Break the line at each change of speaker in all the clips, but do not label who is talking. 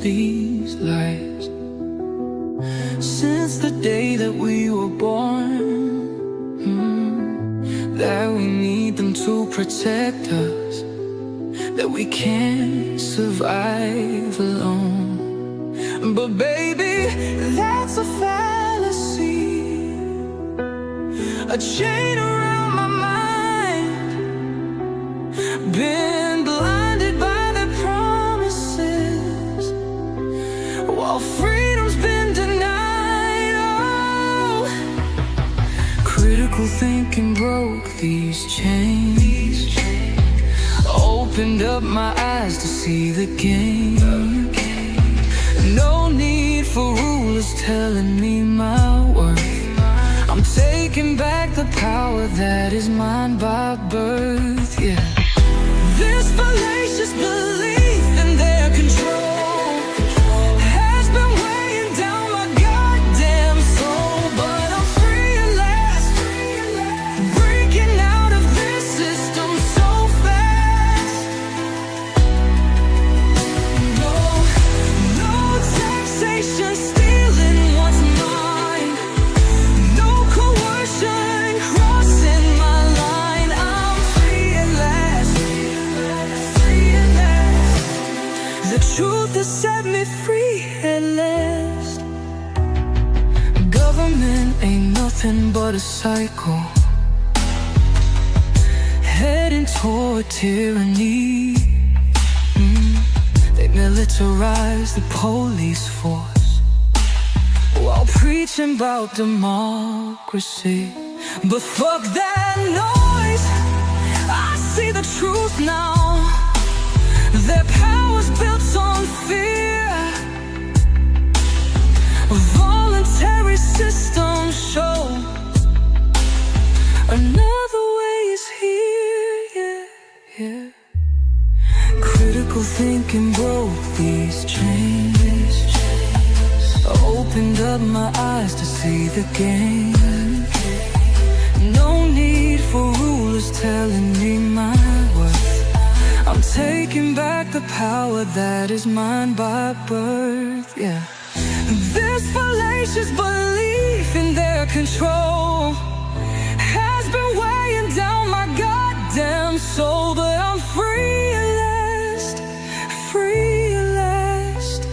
these lies. Since the day that we were born, that we need them to protect us, that we can't survive alone. But baby, that's a fallacy, a chain around my mind, been blinded by the promises, while freedom's been denied. Oh, critical thinking broke these chains, opened up my eyes to see the game. No need for rulers telling me my worth. I'm taking back the power that is mine by birth, yeah. This fallacious belief in their control has been weighing down my goddamn soul, but I'm free at last, breaking out of this system so fast. No taxation stealing what's mine, no coercion crossing my line. I'm free at last, free at last. The truth has set me free at last. Government ain't nothing but a cycle, heading toward tyranny. They militarize the police force while preaching about democracy. But fuck that noise, I see the truth now. Their power's built on fear, voluntary systems show another way is here, yeah, yeah. Critical thinking broke these chains, opened up my eyes to see the game. No need for rulers telling me my worth. I'm taking back the power that is mine by birth, yeah. This fallacious belief in their control has been weighing down my goddamn soul, but I'm free at last, free at last,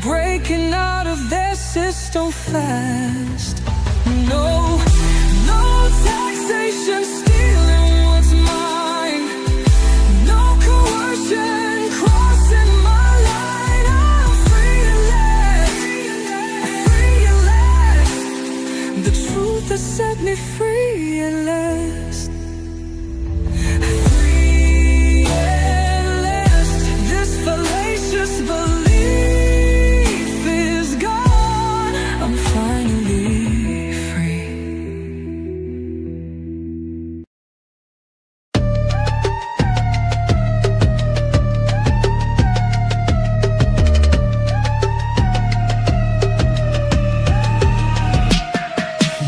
breaking out of their system fast. No taxation stealing what's mine, no coercion crossing my line. I'm free at last, free at last. The truth has set me free at last, free at last. This fallacious belief is gone. I'm finally free.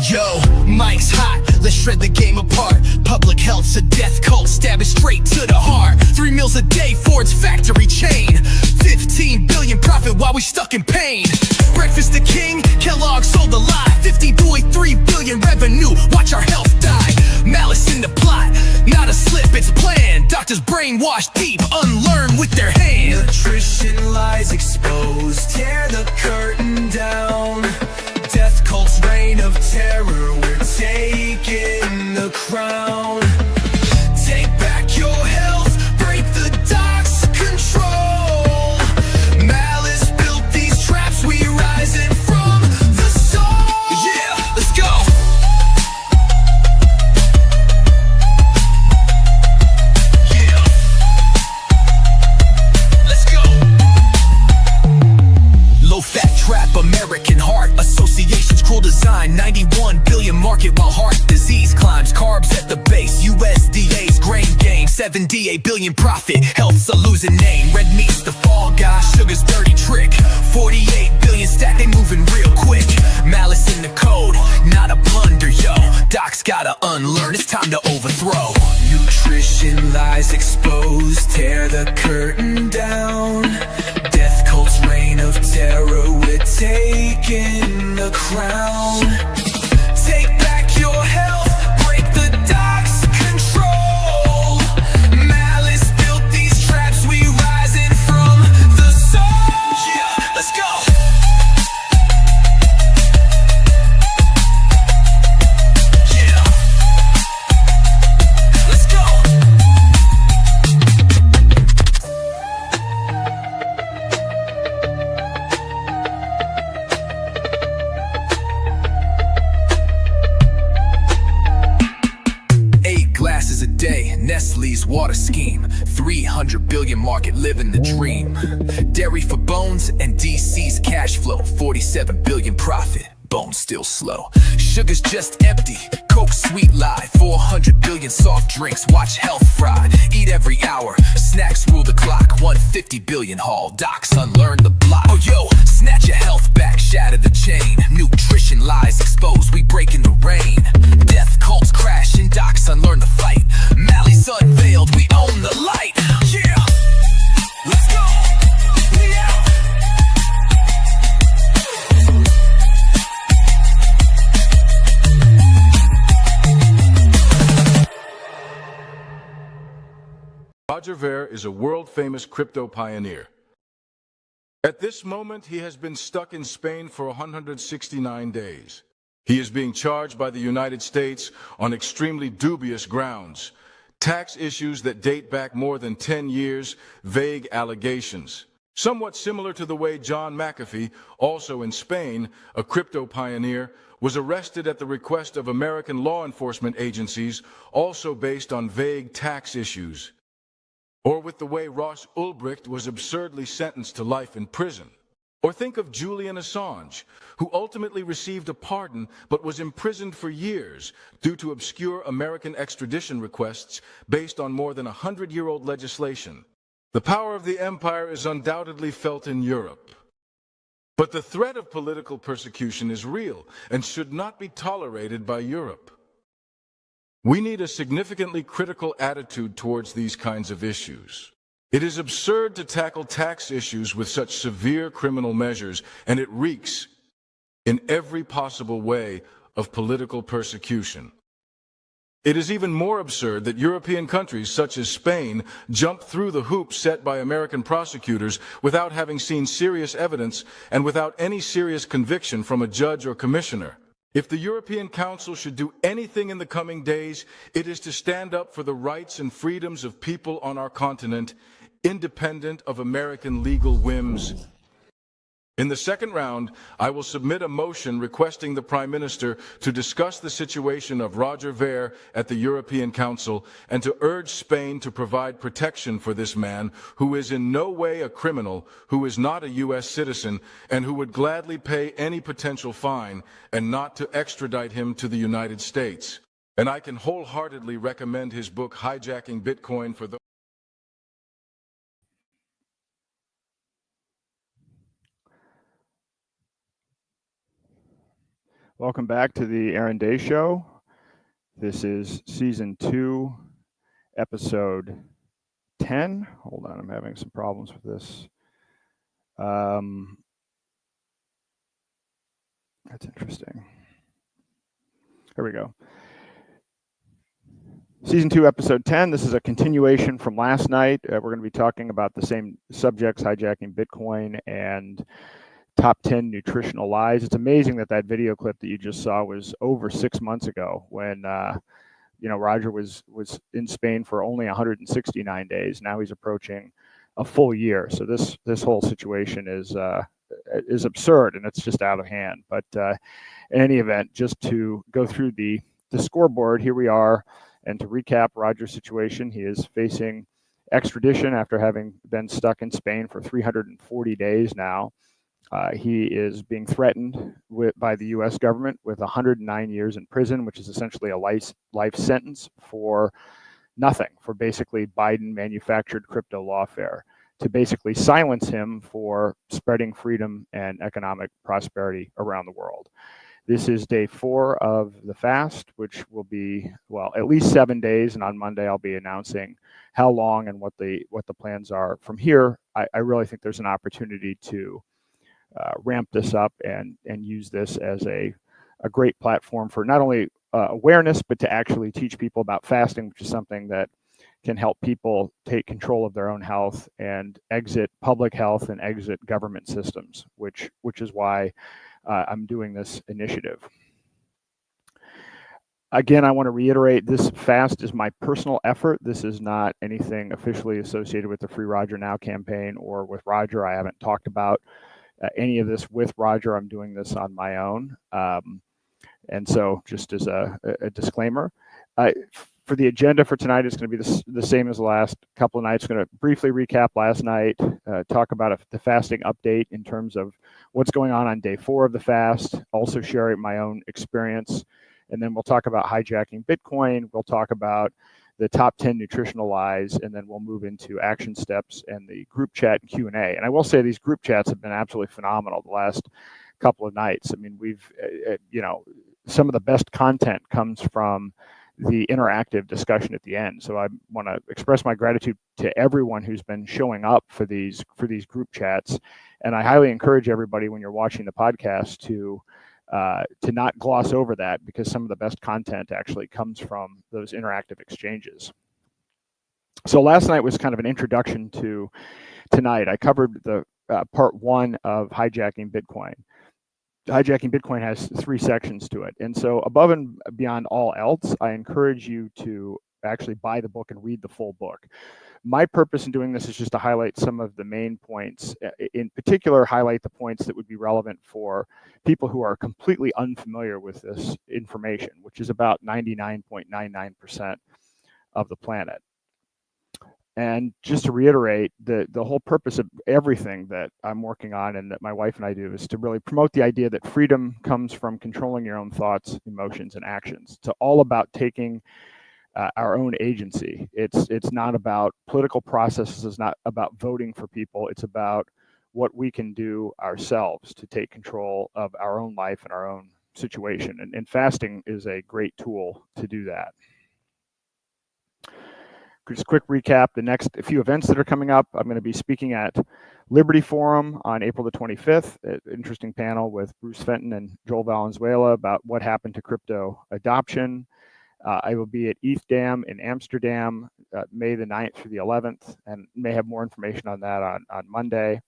Yo, Mike's hot, let's shred the game apart. Public health's a death cult, stab it straight to the heart. 3 meals a day, Ford's factory chain, 15 billion profit while we stuck in pain. Breakfast the king, Kellogg sold a lie, 15.3 billion revenue, watch our health die. Malice in the plot, not a slip, it's planned. Doctors brainwashed deep, unlearn with their hands.
Nutrition lies exposed, tear the curtain down. Death cult's reign of terror, we're taking the crown. Take back your health, break the doc's control. Malice built these traps, we rising from the soul.
Yeah, let's go. Yeah, let's go. Low fat trap, American Heart Association's cruel design, 91 billion market while heart disease climbs. Carbs at the base, USDA's grain gain, 78 billion profit, health's a losing name. Red meat's the fall guy, sugar's dirty trick, 48 billion stack, they moving real quick. Malice in the code, not a blunder, yo. Doc's gotta unlearn, it's time to overthrow.
Nutrition lies exposed, tear the curtain down. Death cult's reign crown. Take back your health, break the doc's control. Malice built these traps, we rising from the soul. Yeah, let's go. Yeah, let's go. Glasses a day, Nestle's water scheme, 300 billion market, living the dream. Dairy for bones and DC's cash flow, 47 billion profit, bones still slow. Sugar's just empty, Coke sweet lie, 400 billion soft drinks, watch health fry. Eat every hour, snacks rule the clock, 150 billion haul, docs unlearn the block. Oh yo, snatch your health back, shatter the chain. Nutrition lies exposed, we breaking the rain. Death cults crash and docs unlearn the fight. Malice unveiled, we own the light. Yeah, let's go. We out.
Roger Ver is a world-famous crypto pioneer. At this moment, he has been stuck in Spain for 169 days. He is being charged by the United States on extremely dubious grounds. Tax issues that date back more than 10 years, vague allegations. Somewhat similar to the way John McAfee, also in Spain, a crypto pioneer, was arrested at the request of American law enforcement agencies, also based on vague tax issues. Or with the way Ross Ulbricht was absurdly sentenced to life in prison. Or think of Julian Assange, who ultimately received a pardon but was imprisoned for years due to obscure American extradition requests based on more than 100-year-old legislation. The power of the empire is undoubtedly felt in Europe. But the threat of political persecution is real and should not be tolerated by Europe. We need a significantly critical attitude towards these kinds of issues. It is absurd to tackle tax issues with such severe criminal measures, and it reeks, in every possible way, of political persecution. It is even more absurd that European countries such as Spain jump through the hoops set by American prosecutors without having seen serious evidence and without any serious conviction from a judge or commissioner. If the European Council should do anything in the coming days, it is to stand up for the rights and freedoms of people on our continent, independent of American legal whims. In the second round, I will submit a motion requesting the Prime Minister to discuss the situation of Roger Ver at the European Council and to urge Spain to provide protection for this man who is in no way a criminal, who is not a U.S. citizen, and who would gladly pay any potential fine and not to extradite him to the United States. And I can wholeheartedly recommend his book, Hijacking Bitcoin, for those.
Welcome back to the Aaron Day Show. This is Season 2, Episode 10. Hold on, I'm having some problems with this. That's interesting. Here we go. Season 2, Episode 10. This is a continuation from last night. We're going to be talking about the same subjects, hijacking Bitcoin and top 10 nutritional lies. It's amazing that that video clip that you just saw was over 6 months ago when Roger was in Spain for only 169 days. Now he's approaching a full year. So this whole situation is absurd and it's just out of hand. But in any event, just to go through the scoreboard, here we are. And to recap Roger's situation, he is facing extradition after having been stuck in Spain for 340 days now. He is being threatened by the U.S. government with 109 years in prison, which is essentially a life sentence for nothing, for basically Biden-manufactured crypto lawfare, to basically silence him for spreading freedom and economic prosperity around the world. This is day 4 of the fast, which will be, well, at least 7 days, and on Monday I'll be announcing how long and what the plans are from here. I really think there's an opportunity to ramp this up and use this as a great platform for not only awareness, but to actually teach people about fasting, which is something that can help people take control of their own health and exit public health and exit government systems, which is why I'm doing this initiative. Again, I want to reiterate, this fast is my personal effort. This is not anything officially associated with the Free Roger Now campaign or with Roger. I haven't talked about any of this with Roger. I'm doing this on my own. And so just as a disclaimer, for the agenda for tonight, it's going to be the same as the last couple of nights. I'm going to briefly recap last night, talk about the fasting update in terms of what's going on day 4 of the fast, also sharing my own experience. And then we'll talk about hijacking Bitcoin. We'll talk about the top 10 nutritional lies, and then we'll move into action steps and the group chat and Q&A. And I will say these group chats have been absolutely phenomenal the last couple of nights. I mean, we've, some of the best content comes from the interactive discussion at the end. So I want to express my gratitude to everyone who's been showing up for these group chats. And I highly encourage everybody, when you're watching the podcast, to not gloss over that, because some of the best content actually comes from those interactive exchanges. So last night was kind of an introduction to tonight. I covered the part 1 of Hijacking Bitcoin. Hijacking Bitcoin has 3 sections to it. And so above and beyond all else, I encourage you to actually buy the book and read the full book. My purpose in doing this is just to highlight some of the main points, in particular, highlight the points that would be relevant for people who are completely unfamiliar with this information, which is about 99.99% of the planet. And just to reiterate, the whole purpose of everything that I'm working on and that my wife and I do is to really promote the idea that freedom comes from controlling your own thoughts, emotions, and actions. It's all about taking our own agency. It's not about political processes. It's not about voting for people. It's about what we can do ourselves to take control of our own life and our own situation. And fasting is a great tool to do that. Just a quick recap, the next few events that are coming up. I'm going to be speaking at Liberty Forum on April the 25th, an interesting panel with Bruce Fenton and Joel Valenzuela about what happened to crypto adoption. I will be at ETH Dam in Amsterdam, May the 9th through the 11th, and may have more information on that on Monday.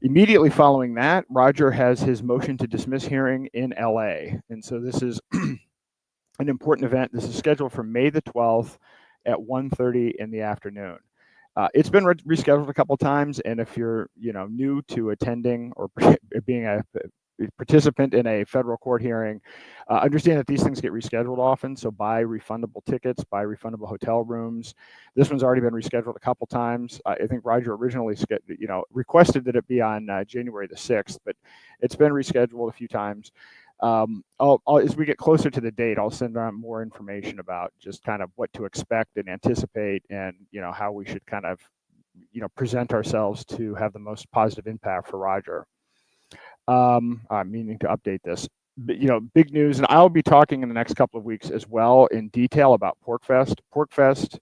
Immediately following that, Roger has his motion to dismiss hearing in LA. And so this is an important event. This is scheduled for May the 12th at 1:30 in the afternoon. It's been rescheduled a couple of times, and if you're new to attending or being a participant in a federal court hearing, understand that these things get rescheduled often, so buy refundable tickets, buy refundable hotel rooms. This one's already been rescheduled a couple times. I think Roger originally requested that it be on January the 6th, but it's been rescheduled a few times. As we get closer to the date, I'll send out more information about just kind of what to expect and anticipate, and how we should kind of present ourselves to have the most positive impact for Roger. I'm meaning to update this. But, big news, and I'll be talking in the next couple of weeks as well in detail about PorkFest. PorkFest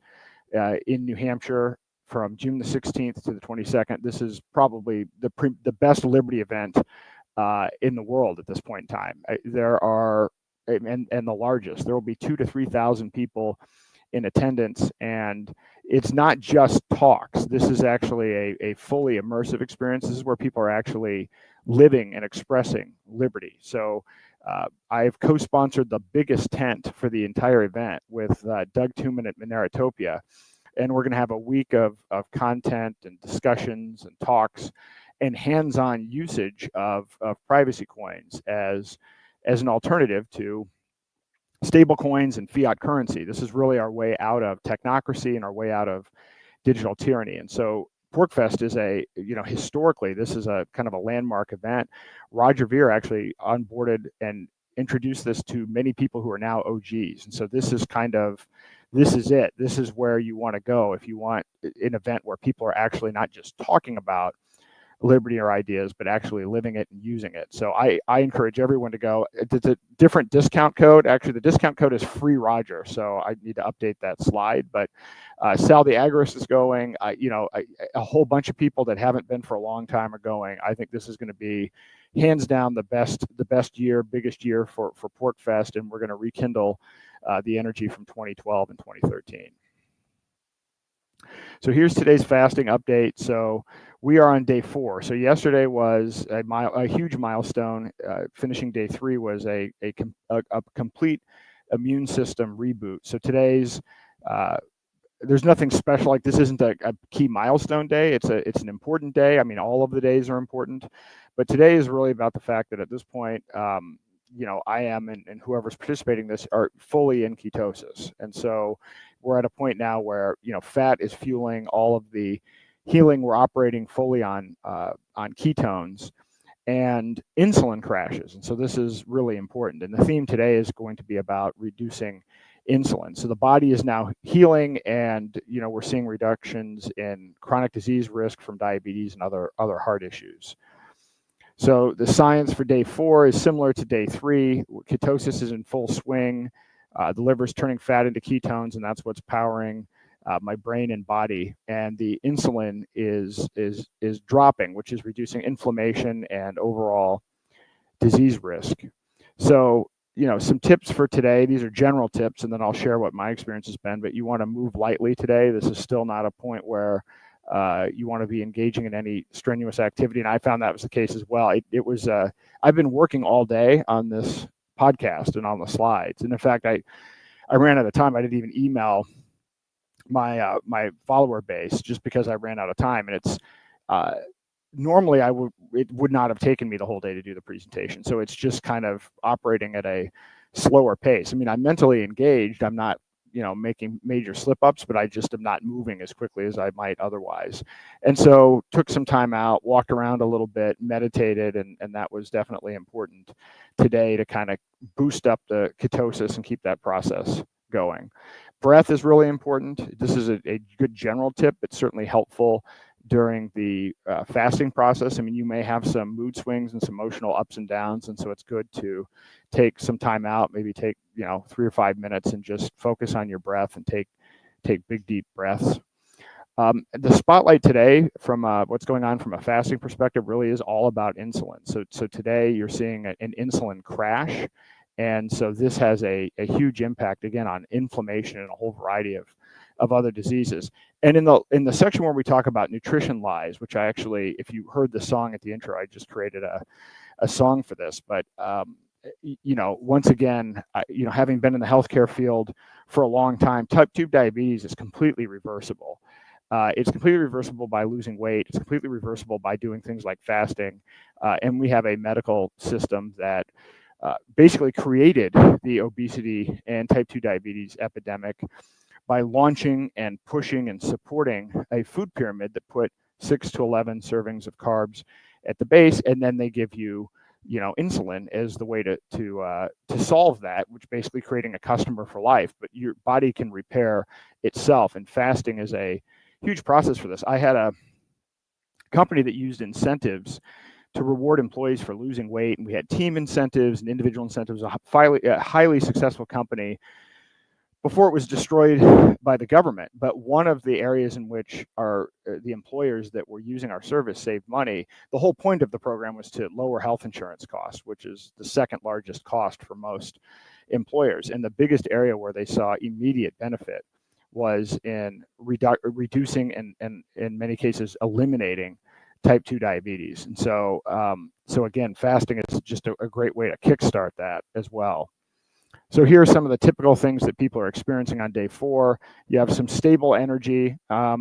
in New Hampshire from June the 16th to the 22nd. This is probably the best Liberty event in the world at this point in time. There are, and the largest, there will be 2,000 to 3,000 people in attendance, and it's not just talks. This is actually a fully immersive experience. This is where people are actually living and expressing liberty. So I've co-sponsored the biggest tent for the entire event with Doug Tuman at Mineratopia, and we're going to have a week of content and discussions and talks and hands-on usage of privacy coins as an alternative to stable coins and fiat currency. This is really our way out of technocracy and our way out of digital tyranny. And so PorkFest is historically, this is a kind of a landmark event. Roger Ver actually onboarded and introduced this to many people who are now OGs. And so this is it. This is where you want to go if you want an event where people are actually not just talking about liberty or ideas, but actually living it and using it. So I encourage everyone to go. It's a different discount code. Actually, the discount code is free Roger. So I need to update that slide. But Sal the Agorist is going. A whole bunch of people that haven't been for a long time are going. I think this is going to be hands down the best year, biggest year for PortFest, and we're going to rekindle the energy from 2012 and 2013. So here's today's fasting update. So we are on day 4. So yesterday was a huge milestone. Finishing day 3 was a complete immune system reboot. So today's there's nothing special. Like, this isn't a key milestone day. It's an important day. I mean, all of the days are important, but today is really about the fact that at this point, I am and whoever's participating in this are fully in ketosis, and so we're at a point now where fat is fueling all of the healing. We're operating fully on ketones, and insulin crashes, and so this is really important. And the theme today is going to be about reducing insulin. So the body is now healing, and we're seeing reductions in chronic disease risk from diabetes and other heart issues. So the science for day 4 is similar to day 3. Ketosis is in full swing. The liver's turning fat into ketones, and that's what's powering my brain and body. And the insulin is dropping, which is reducing inflammation and overall disease risk. So some tips for today. These are general tips, and then I'll share what my experience has been. But you want to move lightly today. This is still not a point where you want to be engaging in any strenuous activity, and I found that was the case as well. I've been working all day on this podcast and on the slides, and in fact, I ran out of time. I didn't even email my follower base just because I ran out of time, and it's normally it would not have taken me the whole day to do the presentation. So it's just kind of operating at a slower pace. I mean, I'm mentally engaged. I'm not making major slip ups, but I just am not moving as quickly as I might otherwise. And so took some time out, walked around a little bit, meditated, and that was definitely important today to kind of boost up the ketosis and keep that process going. Breath is really important. This is a good general tip. It's certainly helpful during the fasting process. I mean, you may have some mood swings and some emotional ups and downs, and so it's good to take some time out, maybe take 3 or 5 minutes and just focus on your breath and take big deep breaths. The spotlight today from what's going on from a fasting perspective really is all about insulin. So today you're seeing an insulin crash, and so this has a huge impact again on inflammation and a whole variety of other diseases. And in the section where we talk about nutrition lies, which I actually, if you heard the song at the intro, I just created a song for this. But once again, having been in the healthcare field for a long time, type 2 diabetes is completely reversible. It's completely reversible by losing weight. It's completely reversible by doing things like fasting. And we have a medical system that basically created the obesity and type 2 diabetes epidemic by launching and pushing and supporting a food pyramid that put 6 to 11 servings of carbs at the base, and then they give you, insulin as the way to solve that, which basically creating a customer for life. But your body can repair itself, and fasting is a huge process for this. I had a company that used incentives to reward employees for losing weight, and we had team incentives and individual incentives. A highly successful company before it was destroyed by the government. But one of the areas in which the employers that were using our service saved money, the whole point of the program was to lower health insurance costs, which is the second largest cost for most employers. And the biggest area where they saw immediate benefit was in reducing and in many cases eliminating type 2 diabetes. And so again, fasting is just a great way to kickstart that as well. So here are some of the typical things that people are experiencing on day 4. You have some stable energy. I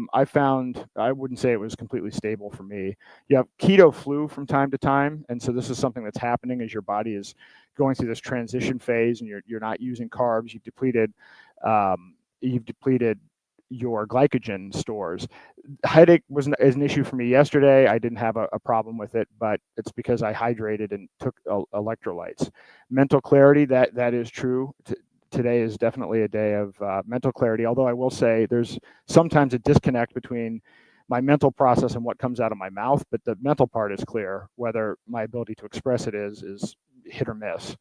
wouldn't say it was completely stable for me. You have keto flu from time to time. And so this is something that's happening as your body is going through this transition phase and you're not using carbs. You've depleted your glycogen stores. Headache was an issue for me yesterday. I didn't have a problem with it, but it's because I hydrated and took electrolytes. Mental clarity, that is true. Today is definitely a day of mental clarity, although I will say there's sometimes a disconnect between my mental process and what comes out of my mouth, but the mental part is clear. Whether my ability to express it is hit or miss.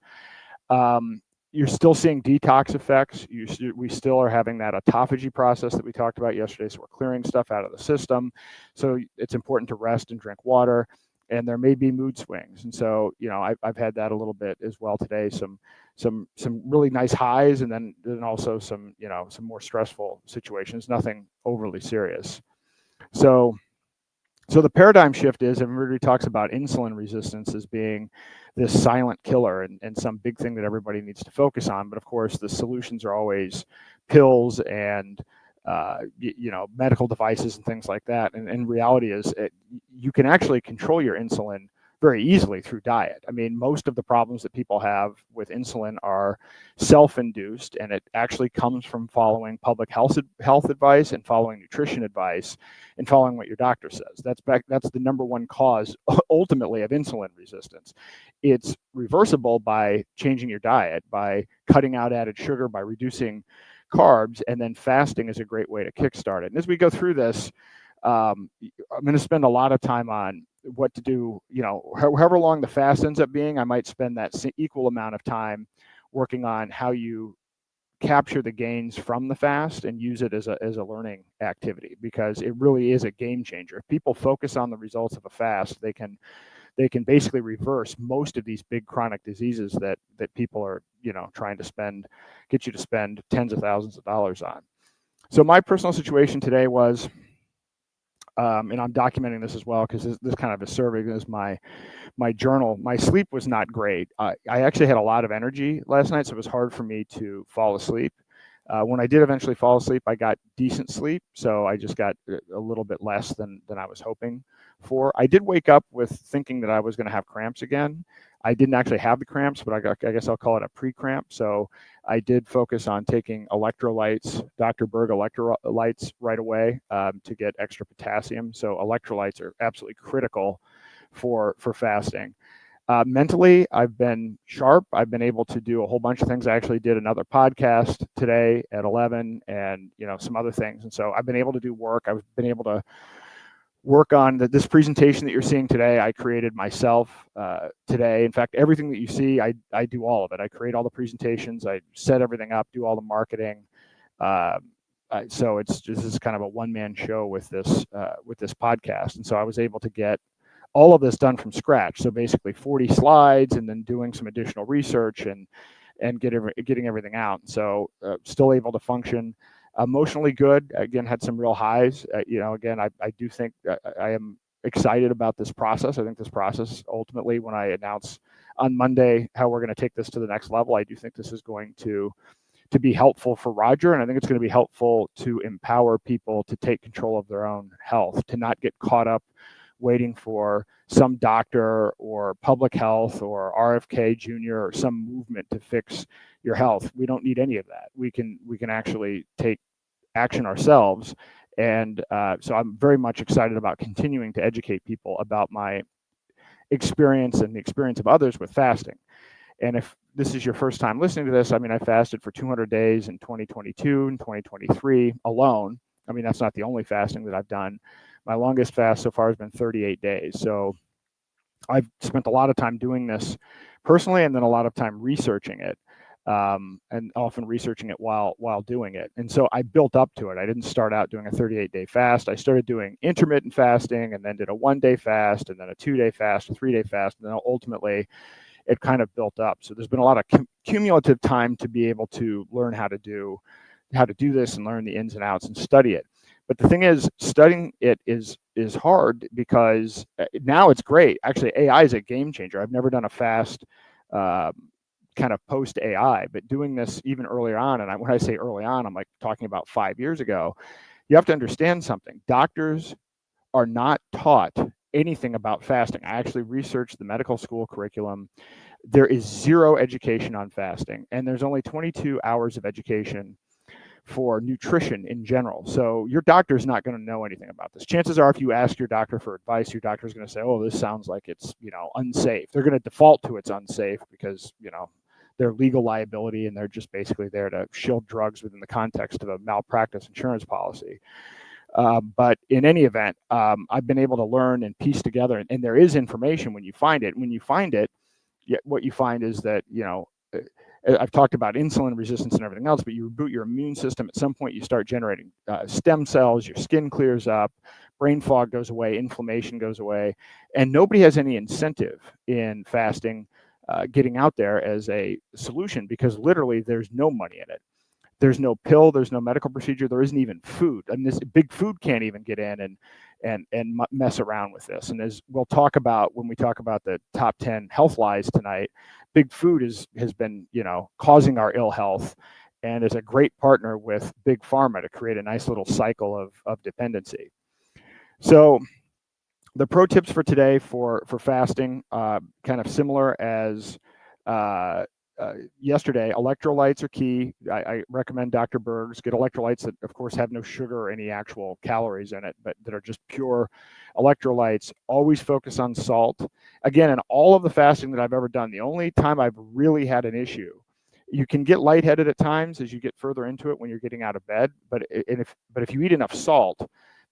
You're still seeing detox effects. We still are having that autophagy process that we talked about yesterday. So we're clearing stuff out of the system. So it's important to rest and drink water. And there may be mood swings. And so, I've had that a little bit as well today. Some really nice highs, and then also some more stressful situations. Nothing overly serious. So the paradigm shift is, everybody talks about insulin resistance as being this silent killer and some big thing that everybody needs to focus on. But of course, the solutions are always pills and medical devices and things like that. And reality is, you can actually control your insulin very easily through diet. I mean, most of the problems that people have with insulin are self-induced, and it actually comes from following public health advice and following nutrition advice and following what your doctor says. That's the number one cause ultimately of insulin resistance. It's reversible by changing your diet, by cutting out added sugar, by reducing carbs, and then fasting is a great way to kickstart it. And as we go through this, I'm going to spend a lot of time on what to do. However long the fast ends up being, I might spend that equal amount of time working on how you capture the gains from the fast and use it as a learning activity, because it really is a game changer. If people focus on the results of a fast, they can basically reverse most of these big chronic diseases that people are trying to get you to spend tens of thousands of dollars on. So my personal situation today was, and I'm documenting this as well because this kind of is serving as my journal. My sleep was not great. I actually had a lot of energy last night, so it was hard for me to fall asleep. When I did eventually fall asleep, I got decent sleep, so I just got a little bit less than I was hoping for. I did wake up with thinking that I was going to have cramps again. I didn't actually have the cramps, but I guess I'll call it a pre-cramp. So I did focus on taking electrolytes, Dr. Berg electrolytes right away to get extra potassium. So electrolytes are absolutely critical for fasting. Mentally, I've been sharp. I've been able to do a whole bunch of things. I actually did another podcast today at 11 and some other things. And so I've been able to do work. I've been able to work on this presentation that you're seeing today. I created myself today. In fact, everything that you see, I do all of it. I create all the presentations. I set everything up, do all the marketing. So this is kind of a one-man show with this podcast. And so I was able to get all of this done from scratch. So basically 40 slides and then doing some additional research and getting everything out. So still able to function. Emotionally good. Again, had some real highs. Again, I do think I am excited about this process. I think this process, ultimately, when I announce on Monday how we're going to take this to the next level, I do think this is going to be helpful for Roger, and I think it's going to be helpful to empower people to take control of their own health, to not get caught up waiting for some doctor or public health or RFK Jr. or some movement to fix your health. We don't need any of that. We can actually take action ourselves. And so I'm very much excited about continuing to educate people about my experience and the experience of others with fasting. And if this is your first time listening to this, I mean, I fasted for 200 days in 2022 and 2023 alone. I mean, that's not the only fasting that I've done. My longest fast so far has been 38 days. So I've spent a lot of time doing this personally, and then a lot of time researching it, and often researching it while doing it. And so I built up to it. I didn't start out doing a 38-day fast. I started doing intermittent fasting and then did a 1-day fast and then a 2-day fast, a 3-day fast, and then ultimately it kind of built up. So there's been a lot of cumulative time to be able to learn how to do this and learn the ins and outs and study it. But the thing is, studying it is hard because now it's great. Actually, AI is a game changer. I've never done a fast kind of post AI, but doing this even earlier on, and when I say early on, I'm like talking about 5 years ago, you have to understand something. Doctors are not taught anything about fasting. I actually researched the medical school curriculum. There is zero education on fasting, and there's only 22 hours of education for nutrition in general. So your doctor is not going to know anything about this. Chances are, if you ask your doctor for advice, your doctor is going to say, oh, this sounds like it's, unsafe. They're going to default to it's unsafe because, they're legal liability, and they're just basically there to shield drugs within the context of a malpractice insurance policy. But in any event, I've been able to learn and piece together, and there is information when you find it. When you find it, what you find is that, I've talked about insulin resistance and everything else, but you reboot your immune system. At some point, you start generating stem cells, your skin clears up, brain fog goes away, inflammation goes away, and nobody has any incentive in fasting getting out there as a solution, because literally there's no money in it. There's no pill, there's no medical procedure, there isn't even food. I mean, this big food can't even get in and mess around with this. And as we'll talk about when we talk about the top 10 health lies tonight, big food has been, causing our ill health, and is a great partner with big pharma to create a nice little cycle of dependency. So the pro tips for today for fasting, kind of similar as yesterday. Electrolytes are key. I recommend Dr. Berg's. Get electrolytes that, of course, have no sugar or any actual calories in it, but that are just pure electrolytes. Always focus on salt. Again, in all of the fasting that I've ever done, the only time I've really had an issue, you can get lightheaded at times as you get further into it when you're getting out of bed, but if you eat enough salt,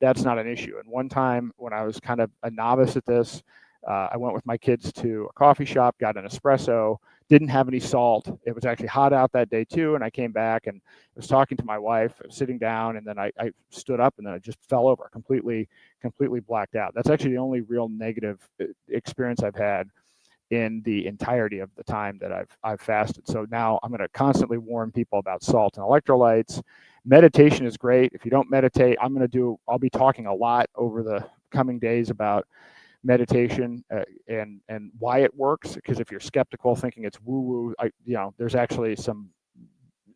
that's not an issue. And one time when I was kind of a novice at this, I went with my kids to a coffee shop, got an espresso, didn't have any salt. It was actually hot out that day too. And I came back and was talking to my wife, sitting down, and then I stood up and then I just fell over, completely blacked out. That's actually the only real negative experience I've had in the entirety of the time that I've fasted. So now I'm going to constantly warn people about salt and electrolytes. Meditation is great. If you don't meditate, I'll be talking a lot over the coming days about meditation and why it works, because if you're skeptical, thinking it's woo-woo, there's actually some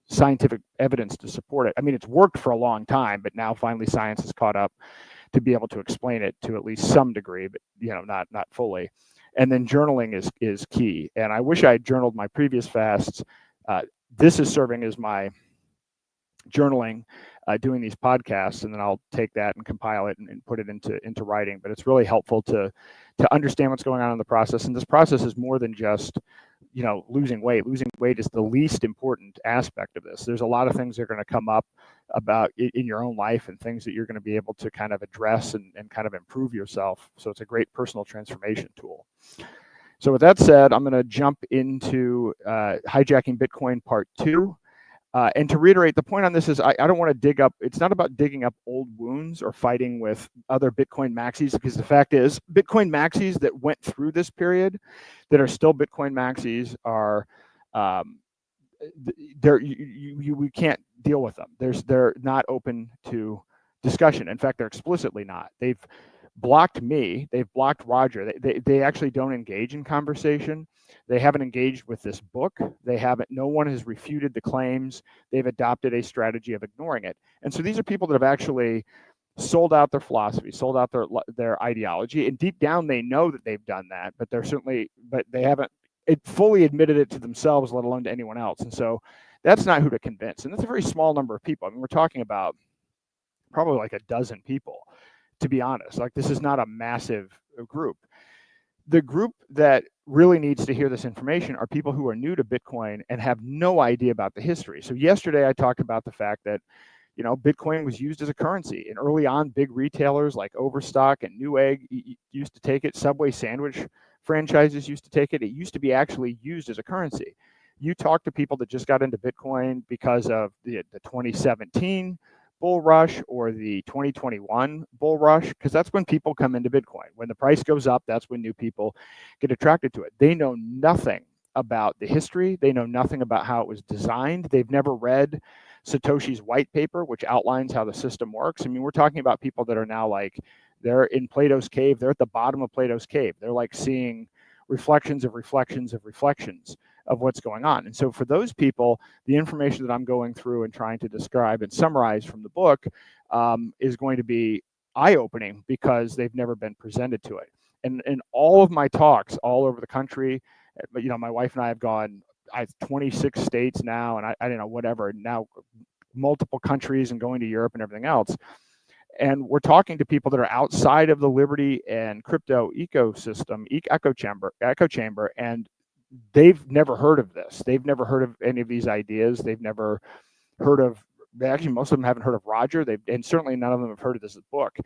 scientific evidence to support it. I mean, it's worked for a long time, but now finally science has caught up to be able to explain it to at least some degree, but not fully. And then journaling is key. And I wish I had journaled my previous fasts. This is serving as my journaling, doing these podcasts, and then I'll take that and compile it and put it into writing. But it's really helpful to understand what's going on in the process. And this process is more than just losing weight. Losing weight is the least important aspect of this. There's a lot of things that are going to come up about in your own life, and things that you're going to be able to kind of address and kind of improve yourself. So it's a great personal transformation tool. So with that said, I'm going to jump into Hijacking Bitcoin Part 2. And to reiterate, the point on this is I don't want to dig up, it's not about digging up old wounds or fighting with other Bitcoin maxis, because the fact is Bitcoin maxis that went through this period that are still Bitcoin maxis are, we can't deal with them. They're not open to discussion. In fact, they're explicitly not. They've blocked me. They've blocked Roger. They actually don't engage in conversation. They haven't engaged with this book. No one has refuted the claims. They've adopted a strategy of ignoring it. And so these are people that have actually sold out their philosophy, sold out their ideology, and deep down they know that they've done that, but they haven't fully admitted it to themselves, let alone to anyone else. And so that's not who to convince. And that's a very small number of people. I mean, we're talking about probably like a dozen people, to be honest. Like, this is not a massive group. The group that really needs to hear this information are people who are new to Bitcoin and have no idea about the history. So yesterday I talked about the fact that Bitcoin was used as a currency, and early on big retailers like Overstock and Newegg used to take it. Subway sandwich franchises used to take it. It used to be actually used as a currency. You talk to people that just got into Bitcoin because of the 2017 bull rush or the 2021 bull rush, because that's when people come into Bitcoin. When the price goes up, that's when new people get attracted to it. They know nothing about the history. They know nothing about how it was designed. They've never read Satoshi's white paper, which outlines how the system works. I mean, we're talking about people that are now like, they're in Plato's cave. They're at the bottom of Plato's cave. They're like seeing reflections of reflections of reflections of what's going on. And so for those people, the information that I'm going through and trying to describe and summarize from the book is going to be eye-opening, because they've never been presented to it. And in all of my talks all over the country, my wife and I have gone, 26 states now, and I don't know, whatever, now multiple countries, and going to Europe and everything else. And we're talking to people that are outside of the Liberty and crypto ecosystem, echo chamber, and they've never heard of this. They've never heard of any of these ideas. They've never heard of actually most of them haven't heard of Roger. And certainly none of them have heard of this book.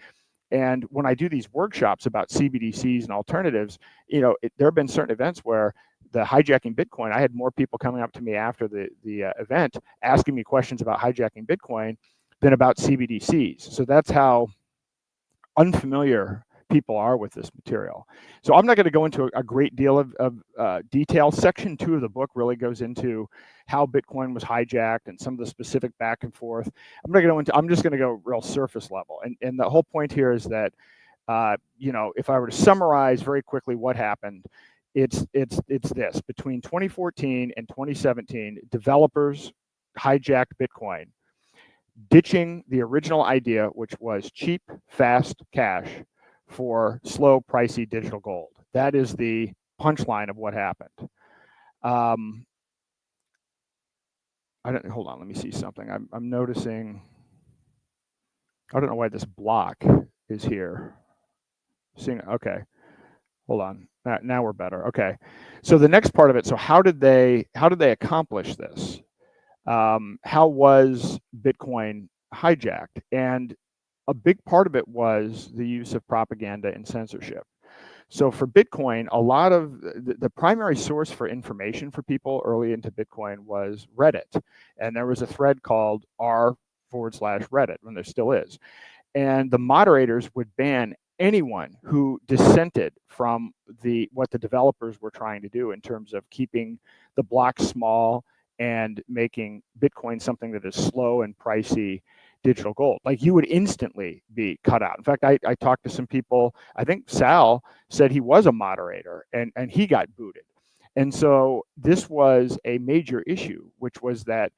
And when I do these workshops about CBDCs and alternatives, there have been certain events where the hijacking Bitcoin, I had more people coming up to me after the event asking me questions about hijacking Bitcoin than about CBDCs. So that's how unfamiliar people are with this material. So I'm not going to go into a great deal of detail. Section 2 of the book really goes into how Bitcoin was hijacked and some of the specific back and forth. I'm just going to go real surface level. And the whole point here is that, if I were to summarize very quickly what happened, it's this: between 2014 and 2017, developers hijacked Bitcoin, ditching the original idea, which was cheap, fast cash for slow, pricey digital gold. That is the punchline of what happened. Hold on, let me see something. I'm noticing, I don't know why this block is here. Okay, hold on. Now we're better. Okay, so the next part of it. So how did they accomplish this? How was Bitcoin hijacked? And a big part of it was the use of propaganda and censorship. So for Bitcoin, a lot of the primary source for information for people early into Bitcoin was Reddit. And there was a thread called r/Reddit, when there still is. And the moderators would ban anyone who dissented from what the developers were trying to do in terms of keeping the blocks small and making Bitcoin something that is slow and pricey digital gold. Like, you would instantly be cut out. In fact, I talked to some people. I think Sal said he was a moderator and he got booted. And so this was a major issue, which was that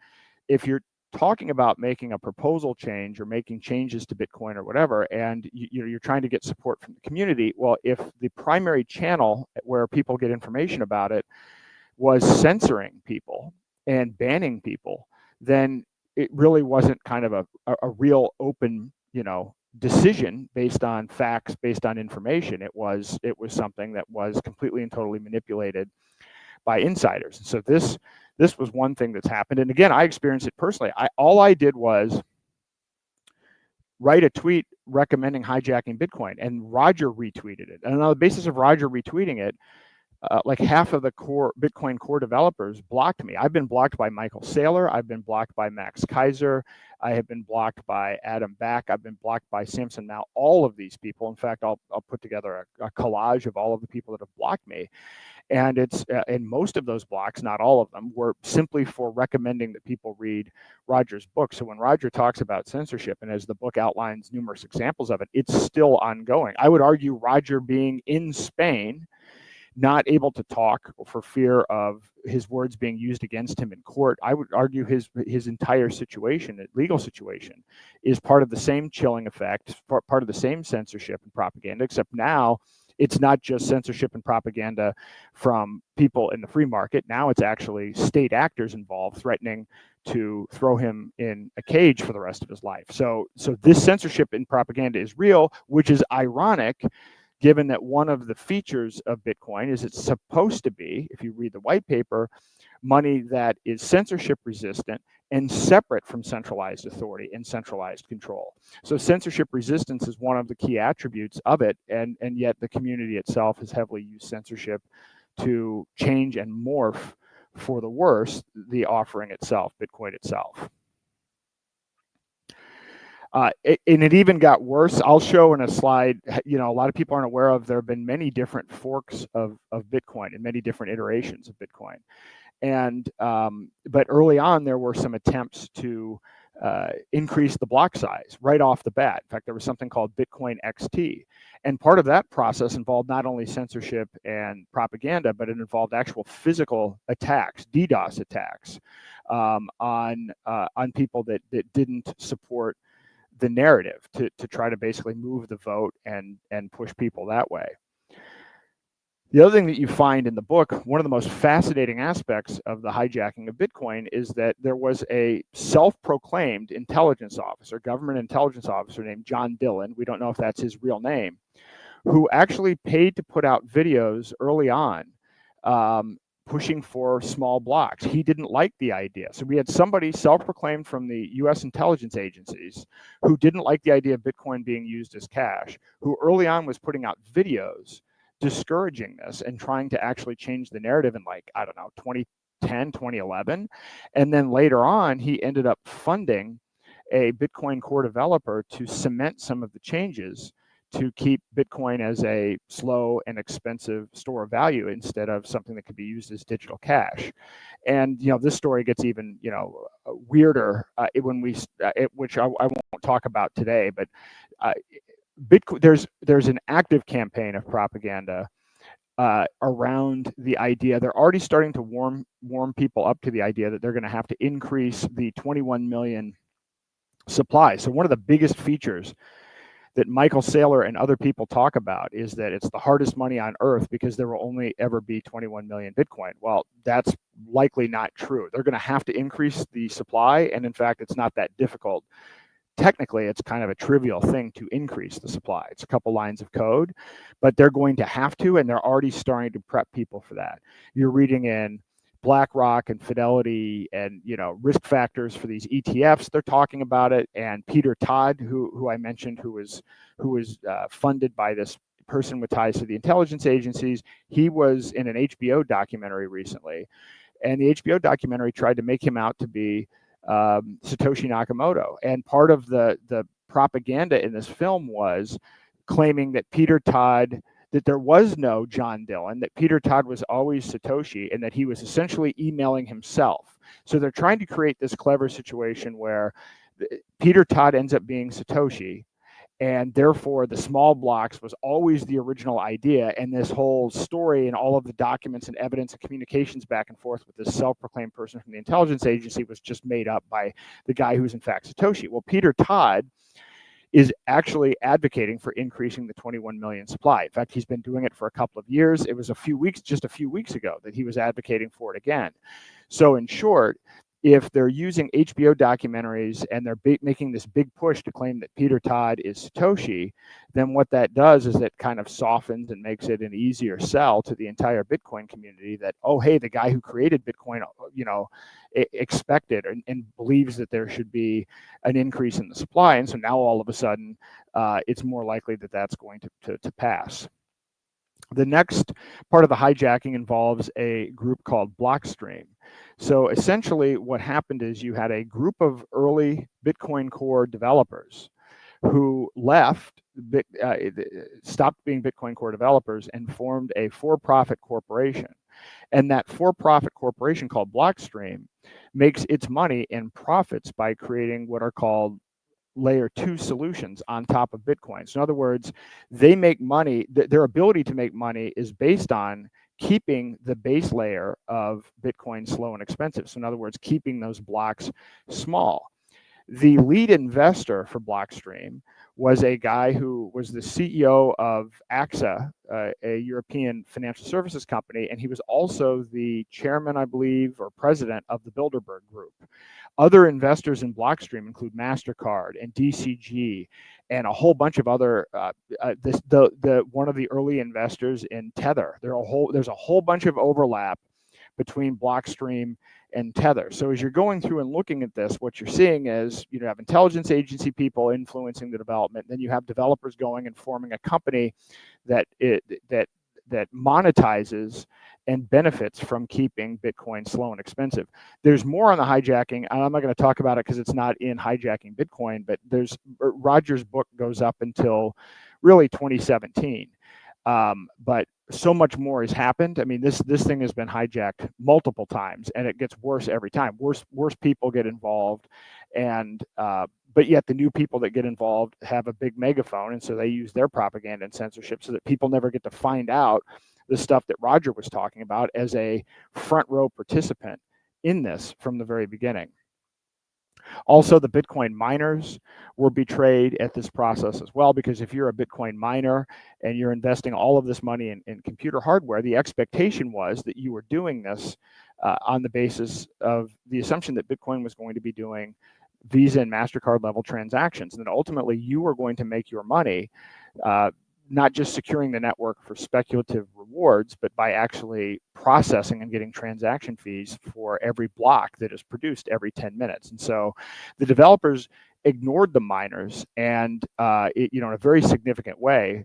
if you're talking about making a proposal change or making changes to Bitcoin or whatever, and you're trying to get support from the community, well, if the primary channel where people get information about it was censoring people and banning people, then it really wasn't kind of a real open, decision based on facts, based on information. It was something that was completely and totally manipulated by insiders. So this was one thing that's happened. And again, I experienced it personally. All I did was write a tweet recommending hijacking Bitcoin, and Roger retweeted it. And on the basis of Roger retweeting it, like half of the Bitcoin core developers blocked me. I've been blocked by Michael Saylor. I've been blocked by Max Kaiser. I have been blocked by Adam Back. I've been blocked by Samson. Now, all of these people, in fact, I'll put together a collage of all of the people that have blocked me. And and most of those blocks, not all of them, were simply for recommending that people read Roger's book. So when Roger talks about censorship, and as the book outlines numerous examples of it, it's still ongoing. I would argue Roger being in Spain, not able to talk for fear of his words being used against him in court, I would argue his entire situation, legal situation, is part of the same chilling effect, part of the same censorship and propaganda, except now it's not just censorship and propaganda from people in the free market. Now it's actually state actors involved threatening to throw him in a cage for the rest of his life. So this censorship and propaganda is real, which is ironic, given that one of the features of Bitcoin is it's supposed to be, if you read the white paper, money that is censorship resistant and separate from centralized authority and centralized control. So censorship resistance is one of the key attributes of it, and yet the community itself has heavily used censorship to change and morph for the worse the offering itself, Bitcoin itself. And it even got worse. I'll show in a slide, a lot of people aren't aware of, there have been many different forks of Bitcoin and many different iterations of Bitcoin. And but early on, there were some attempts to increase the block size right off the bat. In fact, there was something called Bitcoin XT. And part of that process involved not only censorship and propaganda, but it involved actual physical attacks, DDoS attacks, on people that didn't support the narrative, to try to basically move the vote and push people that way. The other thing that you find in the book, one of the most fascinating aspects of the hijacking of Bitcoin, is that there was a self-proclaimed intelligence officer, government intelligence officer named John Dillon, we don't know if that's his real name, who actually paid to put out videos early on pushing for small blocks. He didn't like the idea. So we had somebody self-proclaimed from the US intelligence agencies who didn't like the idea of Bitcoin being used as cash, who early on was putting out videos discouraging this and trying to actually change the narrative in, like, I don't know, 2010, 2011. And then later on, he ended up funding a Bitcoin core developer to cement some of the changes to keep Bitcoin as a slow and expensive store of value instead of something that could be used as digital cash. And this story gets even weirder when which I won't talk about today. But Bitcoin, there's an active campaign of propaganda around the idea. They're already starting to warm people up to the idea that they're going to have to increase the 21 million supply. So one of the biggest features that Michael Saylor and other people talk about is that it's the hardest money on earth because there will only ever be 21 million Bitcoin. Well, that's likely not true. They're going to have to increase the supply, and in fact, it's not that difficult. Technically, it's kind of a trivial thing to increase the supply. It's a couple lines of code, but they're going to have to, and they're already starting to prep people for that. You're reading in BlackRock and Fidelity and risk factors for these ETFs. They're talking about it. And Peter Todd, who I mentioned, who was funded by this person with ties to the intelligence agencies, he was in an HBO documentary recently, and the HBO documentary tried to make him out to be Satoshi Nakamoto. And part of the propaganda in this film was claiming that that there was no John Dillon, that Peter Todd was always Satoshi, and that he was essentially emailing himself. So they're trying to create this clever situation where Peter Todd ends up being Satoshi, and therefore the small blocks was always the original idea, and this whole story and all of the documents and evidence and communications back and forth with this self-proclaimed person from the intelligence agency was just made up by the guy who's in fact Satoshi. Well, Peter Todd is actually advocating for increasing the 21 million supply. In fact, he's been doing it for a couple of years. It was just a few weeks ago that he was advocating for it again. So in short, if they're using HBO documentaries and they're making this big push to claim that Peter Todd is Satoshi, then what that does is it kind of softens and makes it an easier sell to the entire Bitcoin community that, oh, hey, the guy who created Bitcoin, expected and believes that there should be an increase in the supply. And so now all of a sudden, it's more likely that that's going to pass. The next part of the hijacking involves a group called Blockstream. So essentially what happened is you had a group of early Bitcoin Core developers who stopped being Bitcoin Core developers and formed a for-profit corporation. And that for-profit corporation called Blockstream makes its money and profits by creating what are called layer 2 solutions on top of Bitcoin. So in other words, they make money, their ability to make money is based on keeping the base layer of Bitcoin slow and expensive. So in other words, keeping those blocks small. The lead investor for Blockstream was a guy who was the CEO of AXA, a European financial services company, and he was also the chairman, I believe, or president of the Bilderberg Group. Other investors in Blockstream include MasterCard and DCG and a whole bunch of other, one of the early investors in Tether. There's a whole bunch of overlap between Blockstream and Tether. So as you're going through and looking at this, what you're seeing is you have intelligence agency people influencing the development. Then you have developers going and forming a company that monetizes and benefits from keeping Bitcoin slow and expensive. There's more on the hijacking, and I'm not going to talk about it because it's not in Hijacking Bitcoin, but Roger's book goes up until really 2017. But so much more has happened. I mean, this thing has been hijacked multiple times, and it gets worse every time. Worse people get involved, and but yet the new people that get involved have a big megaphone, and so they use their propaganda and censorship so that people never get to find out the stuff that Roger was talking about as a front row participant in this from the very beginning. Also, the Bitcoin miners were betrayed at this process as well, because if you're a Bitcoin miner and you're investing all of this money in computer hardware, the expectation was that you were doing this on the basis of the assumption that Bitcoin was going to be doing Visa and MasterCard level transactions. And then ultimately you were going to make your money not just securing the network for speculative rewards, but by actually processing and getting transaction fees for every block that is produced every 10 minutes. And so the developers ignored the miners, and in a very significant way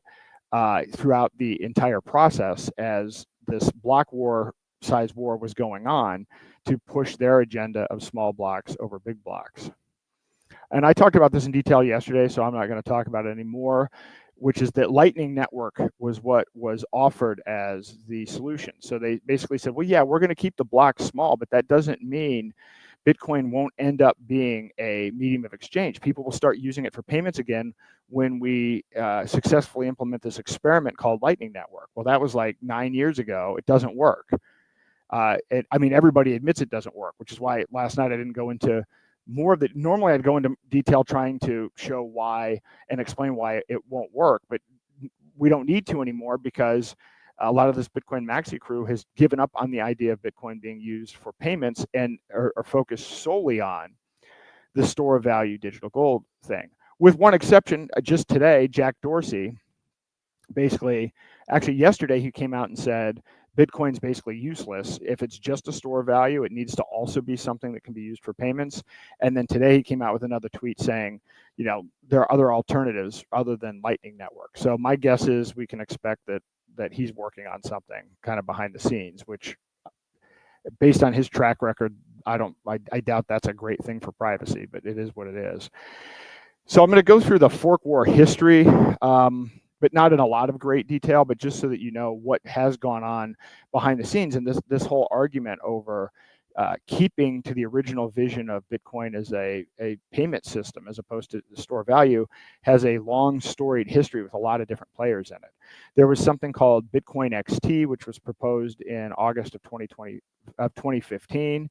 throughout the entire process as this block war size war was going on, to push their agenda of small blocks over big blocks. And I talked about this in detail yesterday, so I'm not going to talk about it anymore, which is that Lightning Network was what was offered as the solution. So they basically said, well, yeah, we're going to keep the blocks small, but that doesn't mean Bitcoin won't end up being a medium of exchange. People will start using it for payments again when we successfully implement this experiment called Lightning Network. Well, that was like 9 years ago. It doesn't work. Everybody admits it doesn't work, which is why last night I didn't go into more of the, normally I'd go into detail trying to show why and explain why it won't work, but we don't need to anymore because a lot of this Bitcoin maxi crew has given up on the idea of Bitcoin being used for payments and are focused solely on the store of value digital gold thing. With one exception, just today, Jack Dorsey, actually yesterday, he came out and said, Bitcoin's basically useless. If it's just a store of value, it needs to also be something that can be used for payments. And then today he came out with another tweet saying, there are other alternatives other than Lightning Network. So my guess is we can expect that he's working on something kind of behind the scenes, which based on his track record, I doubt that's a great thing for privacy, but it is what it is. So I'm going to go through the fork war history, but not in a lot of great detail, but just so that you know what has gone on behind the scenes. And this whole argument over keeping to the original vision of Bitcoin as a payment system as opposed to the store value has a long storied history with a lot of different players in it. There was something called Bitcoin XT, which was proposed in August of 2015.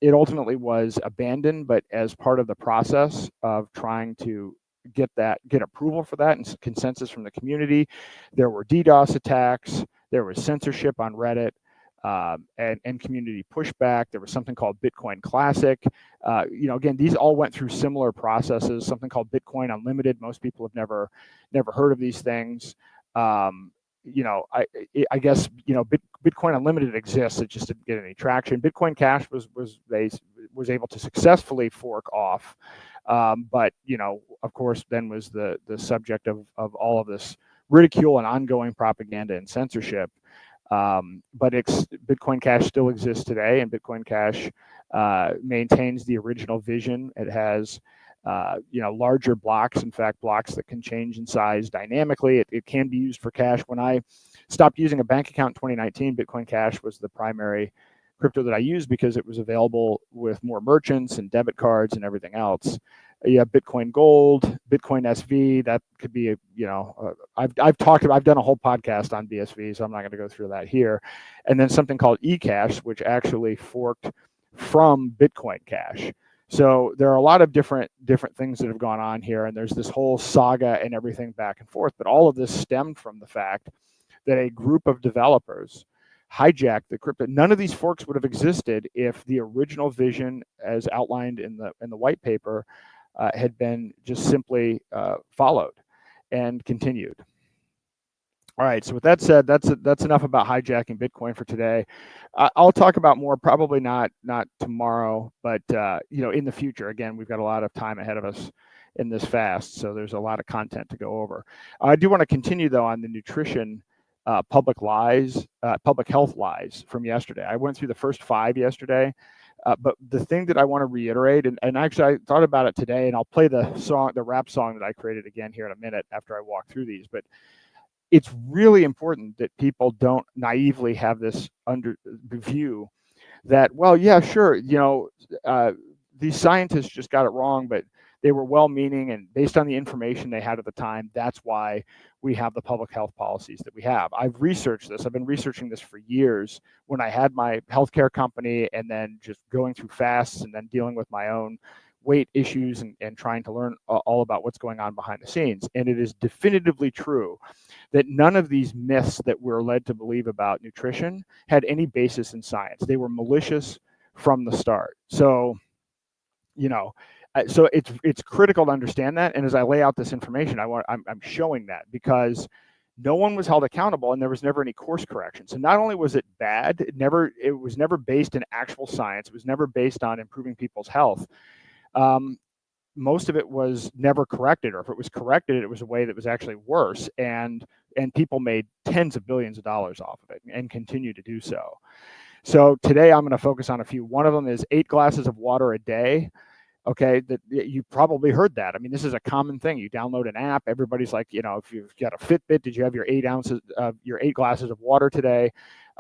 It ultimately was abandoned, but as part of the process of trying to get approval for that and consensus from the community, there were DDoS attacks, there was censorship on Reddit, and community pushback. There was something called Bitcoin Classic. Again, these all went through similar processes. Something called Bitcoin Unlimited. Most people have never heard of these things. I guess Bitcoin Unlimited exists. It just didn't get any traction. Bitcoin Cash was able to successfully fork off, but of course, then was the subject of all of this ridicule and ongoing propaganda and censorship. But Bitcoin Cash still exists today, and Bitcoin Cash maintains the original vision. It has larger blocks, in fact, blocks that can change in size dynamically. It can be used for cash. When I stopped using a bank account in 2019, Bitcoin Cash was the primary crypto that I used because it was available with more merchants and debit cards and everything else. You have Bitcoin Gold, Bitcoin SV. That could be I've done a whole podcast on BSV, so I'm not going to go through that here. And then something called eCash, which actually forked from Bitcoin Cash. So there are a lot of different things that have gone on here, and there's this whole saga and everything back and forth. But all of this stemmed from the fact that a group of developers hijacked the crypto. None of these forks would have existed if the original vision, as outlined in the white paper, had been just simply followed and continued. All right, so with that said, that's enough about hijacking Bitcoin for today. I'll talk about more, probably not tomorrow, but in the future. Again, we've got a lot of time ahead of us in this fast, so there's a lot of content to go over. I do want to continue though on the nutrition public health lies from yesterday. I went through the first 5 yesterday. But the thing that I want to reiterate, and actually I thought about it today, and I'll play the rap song that I created again here in a minute after I walk through these, but it's really important that people don't naively have this view that, well, yeah, sure, these scientists just got it wrong, but they were well-meaning, and based on the information they had at the time, that's why we have the public health policies that we have. I've researched this. I've been researching this for years when I had my healthcare company, and then just going through fasts and then dealing with my own weight issues and trying to learn all about what's going on behind the scenes. And it is definitively true that none of these myths that we're led to believe about nutrition had any basis in science. They were malicious from the start. So, So it's critical to understand that. And as I lay out this information, I'm showing that because no one was held accountable and there was never any course correction. So not only was it bad, it was never based in actual science. It was never based on improving people's health. Most of it was never corrected, or if it was corrected, it was a way that was actually worse. And people made tens of billions of dollars off of it and continue to do so. So today I'm going to focus on a few. One of them is 8 glasses of water a day. Okay, that you probably heard that. I mean, this is a common thing. You download an app. Everybody's like, if you've got a Fitbit, did you have your 8 glasses of water today?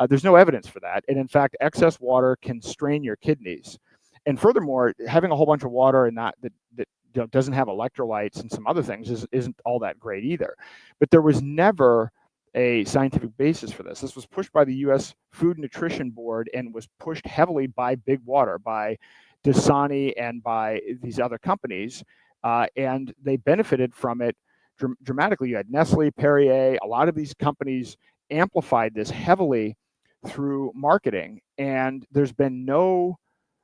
There's no evidence for that. And in fact, excess water can strain your kidneys. And furthermore, having a whole bunch of water and that doesn't have electrolytes and some other things isn't all that great either. But there was never a scientific basis for this. This was pushed by the U.S. Food and Nutrition Board and was pushed heavily by Big Water, by Dasani and by these other companies, and they benefited from it dramatically. You had Nestle, Perrier, a lot of these companies amplified this heavily through marketing, and there's been no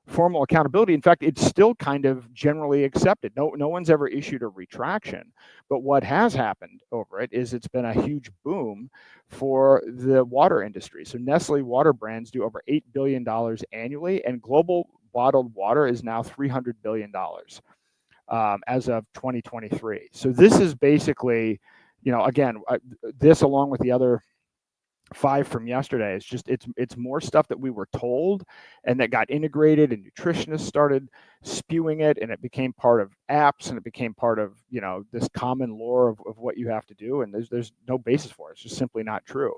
formal accountability. In fact, it's still kind of generally accepted. No one's ever issued a retraction. But what has happened over it is it's been a huge boom for the water industry. So Nestle water brands do over $8 billion annually, and global bottled water is now $300 billion as of 2023. So this is basically, again, this along with the other 5 from yesterday, it's more stuff that we were told and that got integrated, and nutritionists started spewing it, and it became part of apps, and it became part of this common lore of what you have to do, and there's no basis for it. It's just simply not true.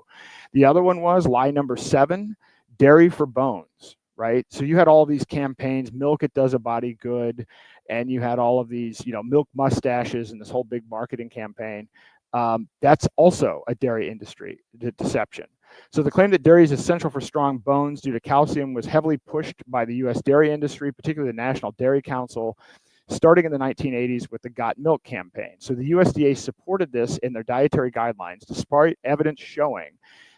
The other one was lie number 7, dairy for bones. Right? So you had all these campaigns, milk, it does a body good. And you had all of these, milk mustaches and this whole big marketing campaign. That's also a dairy industry deception. So the claim that dairy is essential for strong bones due to calcium was heavily pushed by the U.S. dairy industry, particularly the National Dairy Council, starting in the 1980s with the Got Milk campaign. So the USDA supported this in their dietary guidelines, despite evidence showing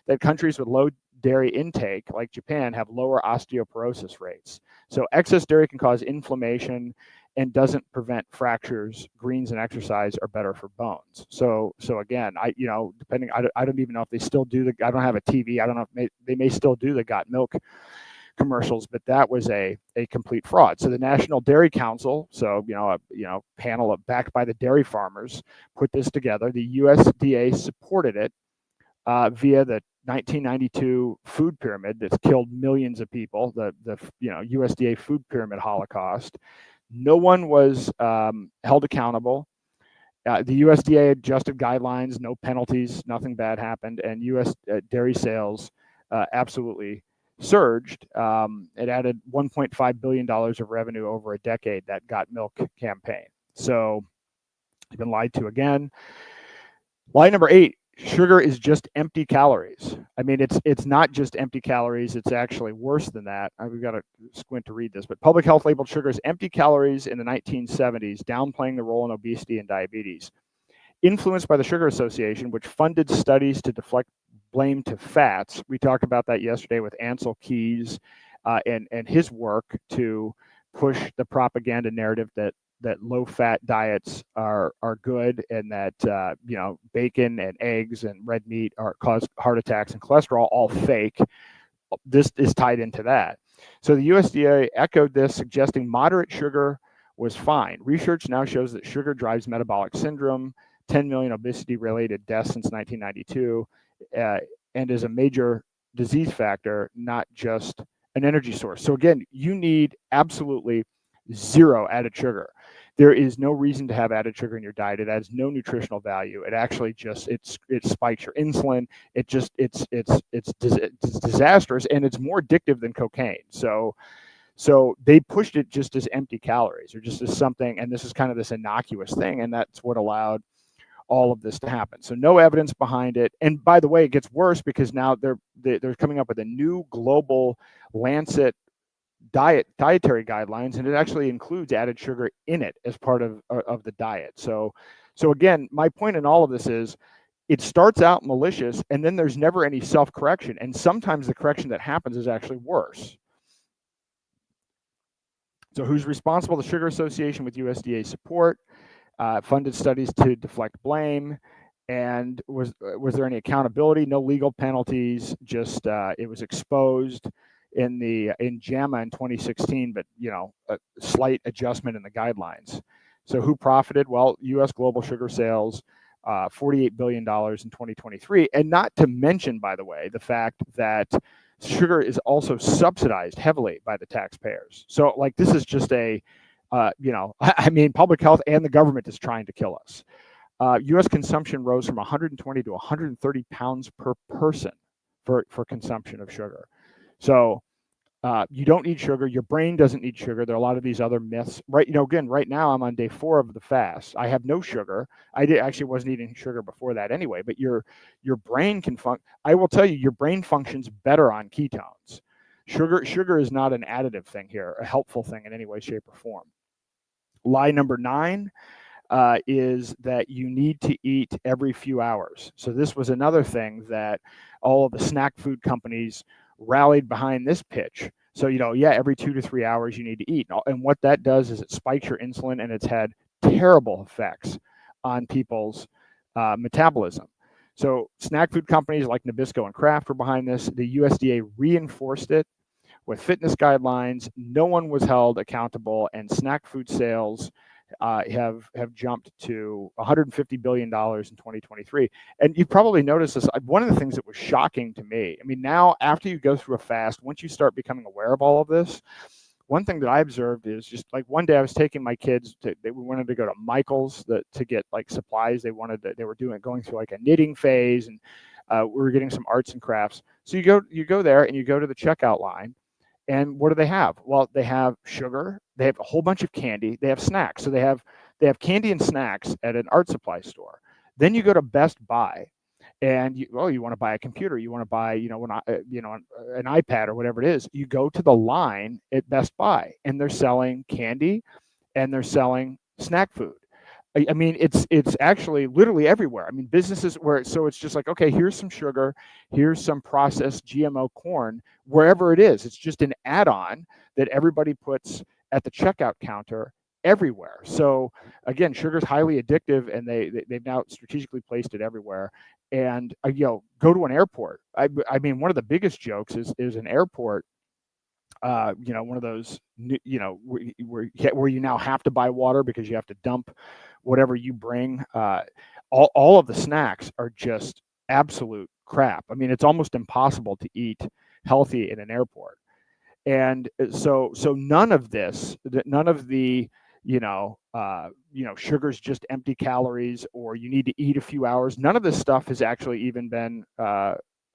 that countries with low dairy intake, like Japan, have lower osteoporosis rates. So excess dairy can cause inflammation and doesn't prevent fractures. Greens and exercise are better for bones. So again, I don't even know if they still do I don't have a TV. I don't know if they may still do the Got Milk commercials, but that was a complete fraud. So the National Dairy Council, a panel backed by the dairy farmers, put this together. The USDA supported it via the 1992 food pyramid that's killed millions of people, the USDA food pyramid holocaust. No one was held accountable. The USDA adjusted guidelines, no penalties, nothing bad happened, and U.S. Dairy sales absolutely surged. It added $1.5 billion of revenue over a decade, that Got Milk campaign. So you've been lied to again. Lie number 8. Sugar is just empty calories. I mean, it's not just empty calories. It's actually worse than that. We've got to squint to read this, but Public Health labeled sugar as empty calories in the 1970s, downplaying the role in obesity and diabetes. Influenced by the Sugar Association, which funded studies to deflect blame to fats. We talked about that yesterday with Ansel Keys and his work to push the propaganda narrative that low-fat diets are good, and that bacon and eggs and red meat cause heart attacks and cholesterol, all fake. This is tied into that. So the USDA echoed this, suggesting moderate sugar was fine. Research now shows that sugar drives metabolic syndrome, 10 million obesity-related deaths since 1992, and is a major disease factor, not just an energy source. So again, you need absolutely 0 added sugar. There is no reason to have added sugar in your diet. It adds no nutritional value. It actually just it spikes your insulin. It's disastrous, and it's more addictive than cocaine. So they pushed it just as empty calories, or just as something, and this is kind of this innocuous thing, and that's what allowed all of this to happen. So no evidence behind it. And by the way, it gets worse because now they're coming up with a new global Lancet dietary guidelines, and it actually includes added sugar in it as part of the diet. So again, my point in all of this is it starts out malicious, and then there's never any self-correction, and sometimes the correction that happens is actually worse. So who's responsible? The Sugar Association, with USDA support, funded studies to deflect blame. And was there any accountability? No legal penalties, just it was exposed in JAMA in 2016, but a slight adjustment in the guidelines. So who profited? Well, U.S. global sugar sales, $48 billion in 2023. And not to mention, by the way, the fact that sugar is also subsidized heavily by the taxpayers. So like this is just a, I mean, public health and the government is trying to kill us. U.S. consumption rose from 120 to 130 pounds per person for consumption of sugar. So you don't need sugar. Your brain doesn't need sugar. There are a lot of these other myths. Right, again, right now I'm on day 4 of the fast. I have no sugar. I actually wasn't eating sugar before that anyway. But your brain can function. I will tell you, your brain functions better on ketones. Sugar is not an additive thing here, a helpful thing in any way, shape, or form. Lie number 9. Is that you need to eat every few hours. So this was another thing that all of the snack food companies rallied behind this pitch. So, every 2 to 3 hours you need to eat. And what that does is it spikes your insulin, and it's had terrible effects on people's metabolism. So snack food companies like Nabisco and Kraft were behind this. The USDA reinforced it with fitness guidelines. No one was held accountable, and snack food sales have jumped to $150 billion in 2023. And you probably noticed this. One of the things that was shocking to me, I mean, now after you go through a fast, once you start becoming aware of all of this, one thing that I observed is just like one day I was taking my kids we wanted to go to Michael's to get like supplies. They were going through like a knitting phase, and we were getting some arts and crafts. So you go there and you go to the checkout line. And what do they have? Well, they have sugar. They have a whole bunch of candy. They have snacks. So they have candy and snacks at an art supply store. Then you go to Best Buy, and you want to buy a computer. You want to buy an iPad or whatever it is. You go to the line at Best Buy, and they're selling candy, and they're selling snack food. I mean, it's actually literally everywhere. I mean, businesses so it's just like, okay, here's some sugar, here's some processed GMO corn, wherever it is. It's just an add-on that everybody puts at the checkout counter everywhere. So again, sugar is highly addictive, and they've now strategically placed it everywhere. And go to an airport. I mean, one of the biggest jokes is an airport. One of those, where you now have to buy water because you have to dump whatever you bring. All of the snacks are just absolute crap. I mean, it's almost impossible to eat healthy in an airport. And so none of this, none of the, sugar's just empty calories, or you need to eat a few hours. None of this stuff has actually even been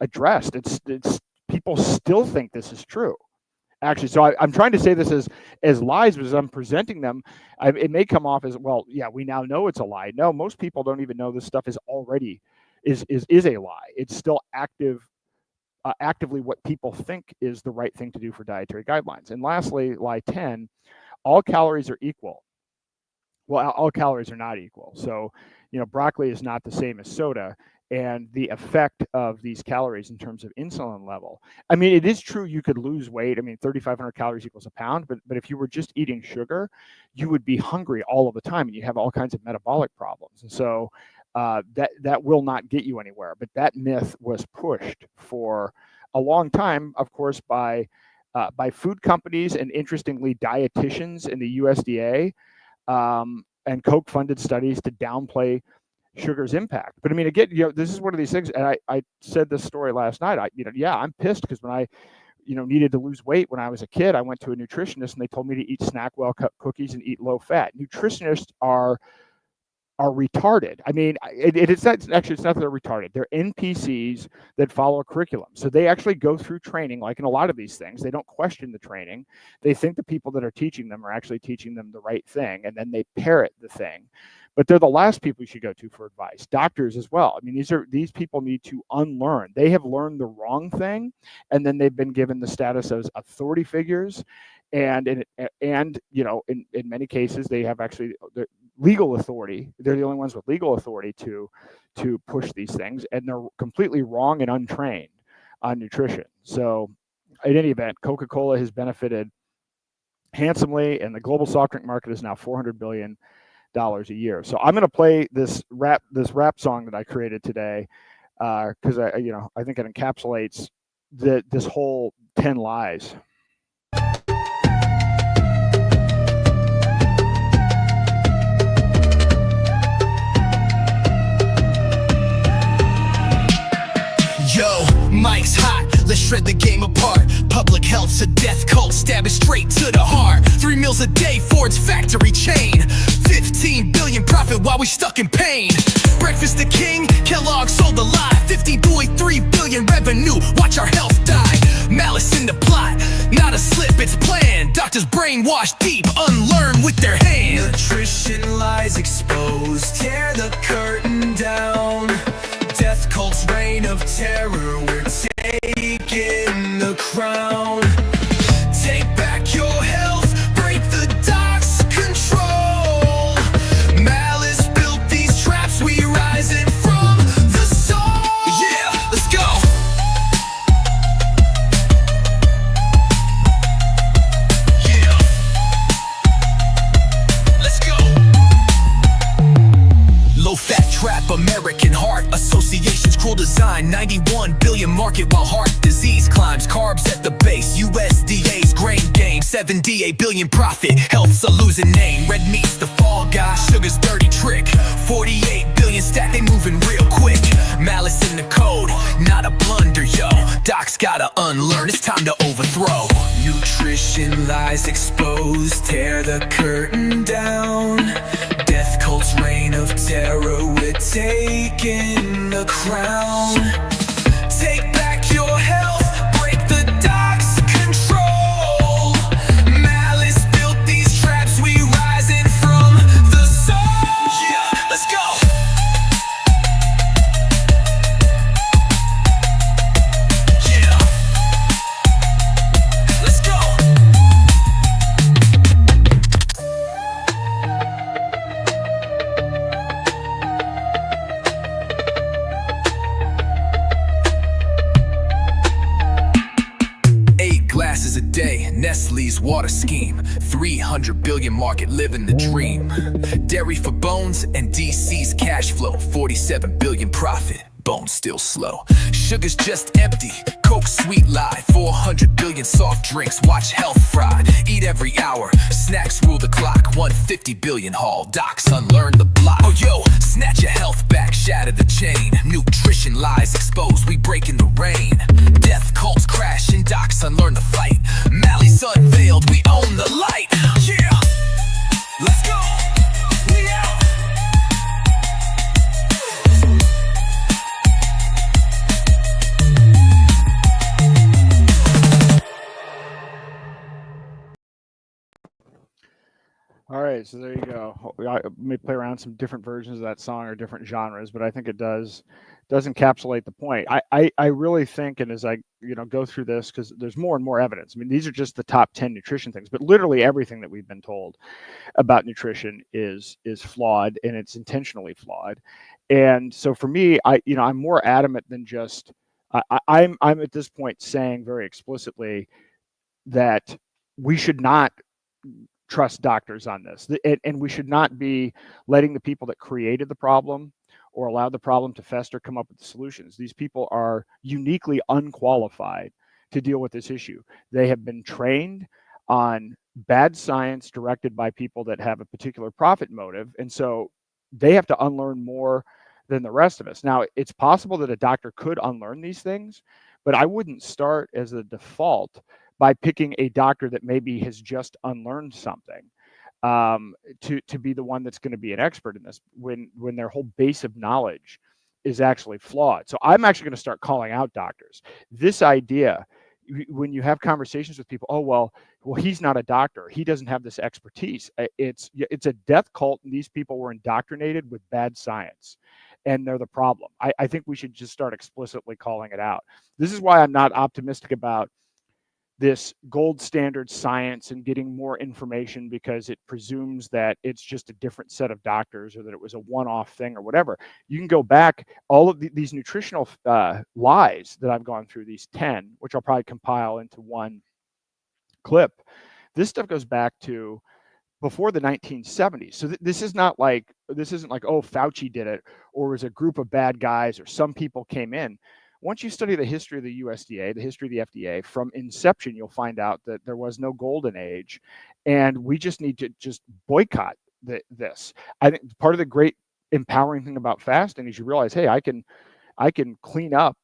addressed. It's people still think this is true. Actually, so I'm trying to say this as lies, as I'm presenting them. It may come off as, well, yeah, we now know it's a lie. No, most people don't even know this stuff is already is a lie. It's still actively what people think is the right thing to do for dietary guidelines. And lastly, lie 10, all calories are equal. Well, all calories are not equal. So, broccoli is not the same as soda. And the effect of these calories in terms of insulin level. I mean, it is true you could lose weight. I mean, 3,500 calories equals a pound, but if you were just eating sugar, you would be hungry all of the time, and you have all kinds of metabolic problems. And so that will not get you anywhere. But that myth was pushed for a long time, of course, by food companies and, interestingly, dietitians in the USDA, and Koch-funded studies to downplay sugar's impact. But I mean, again, this is one of these things, and I said this story last night. I'm pissed because when I, needed to lose weight when I was a kid, I went to a nutritionist, and they told me to eat Snackwell cookies and eat low fat. Nutritionists are retarded. I mean, it's not that they're retarded. They're NPCs that follow a curriculum. So they actually go through training, like in a lot of these things. They don't question the training. They think the people that are teaching them are actually teaching them the right thing, and then they parrot the thing. But they're the last people you should go to for advice. Doctors as well. I mean, these people need to unlearn. They have learned the wrong thing, and then they've been given the status as authority figures, and in many cases they have actually the legal authority. They're the only ones with legal authority to push these things, and they're completely wrong and untrained on nutrition. So, in any event, Coca-Cola has benefited handsomely, and the global soft drink market is now $400 billion a year. So I'm going to play this rap song that I created today because I think it encapsulates this whole 10 lies.
Yo, Mike's hot, let's shred the game apart. Public health's a death cult, stab it straight to the heart. 3 meals a day, Ford's factory chain. 15 billion profit while we stuck in pain. Breakfast the king, Kellogg sold a lie. 15.3 billion revenue, watch our health die. Malice in the plot, not a slip, it's planned. Doctors brainwashed deep, unlearn with their hands.
Nutrition lies exposed, tear the curtain down. Death cult's reign of terror, we're taking the crown. Take back your health, break the doc's control. Malice built these traps, we rising from the soul.
Yeah, let's go. Yeah, let's go. Low fat trap, American Heart Association's cruel design. 91 billion market while heart disease climbs. Carbs at the base, USDA's grain game. 78 billion profit, health's a losing name. Red meat's the fall guy, sugar's dirty trick. 48 billion stack, they moving real quick. Malice in the code, not a blunder, yo. Doc's gotta unlearn, it's time to overthrow.
Nutrition lies exposed, tear the curtain down. Death cult's reign of terror, we're taking the crown. Take back your health, break the doc's control. Malice built these traps, we rising from the soul.
Yeah, let's go. Yeah, let's go. Glasses a day, Nestle's water scheme. 300 billion market, living the dream. Dairy for bones and DC's cash flow. 47 billion profit, bones still slow. Sugar's just empty, Coke sweet lie. 400 billion soft drinks, watch health fry. Eat every hour, snacks rule the clock. 150 billion haul, docs unlearn the block. Oh yo, snatch your health back, shatter the chain. Nutrition lies exposed, we breaking the rain. Death cults crash and docs unlearn the fight. Malice unveiled, we own the light. Yeah, let's go. We out.
All right, so there you go. I may play around some different versions of that song or different genres, but I think it does encapsulate the point. I really think, and as I go through this, because there's more and more evidence. I mean, these are just the top 10 nutrition things, but literally everything that we've been told about nutrition is flawed, and it's intentionally flawed. And so for me, I'm more adamant than just I'm at this point saying very explicitly that we should not trust doctors on this, and we should not be letting the people that created the problem or allowed the problem to fester come up with the solutions. These people are uniquely unqualified to deal with this issue. They have been trained on bad science directed by people that have a particular profit motive, and so they have to unlearn more than the rest of us. Now, it's possible that a doctor could unlearn these things, but I wouldn't start as a default by picking a doctor that maybe has just unlearned something to be the one that's going to be an expert in this when their whole base of knowledge is actually flawed. So I'm actually going to start calling out doctors. This idea, when you have conversations with people, well, he's not a doctor, he doesn't have this expertise. It's a death cult, and these people were indoctrinated with bad science, and they're the problem. I think we should just start explicitly calling it out. This is why I'm not optimistic about this gold standard science and getting more information, because it presumes that it's just a different set of doctors or that it was a one-off thing or whatever. You can go back, all of these nutritional lies that I've gone through, these 10, which I'll probably compile into one clip This stuff goes back to before the 1970s. So this isn't like, oh, Fauci did it, or it was a group of bad guys, or some people came in. Once you study the history of the USDA, the history of the FDA, from inception, you'll find out that there was no golden age, and we just need to just boycott this. I think part of the great empowering thing about fasting is you realize, hey, I can clean up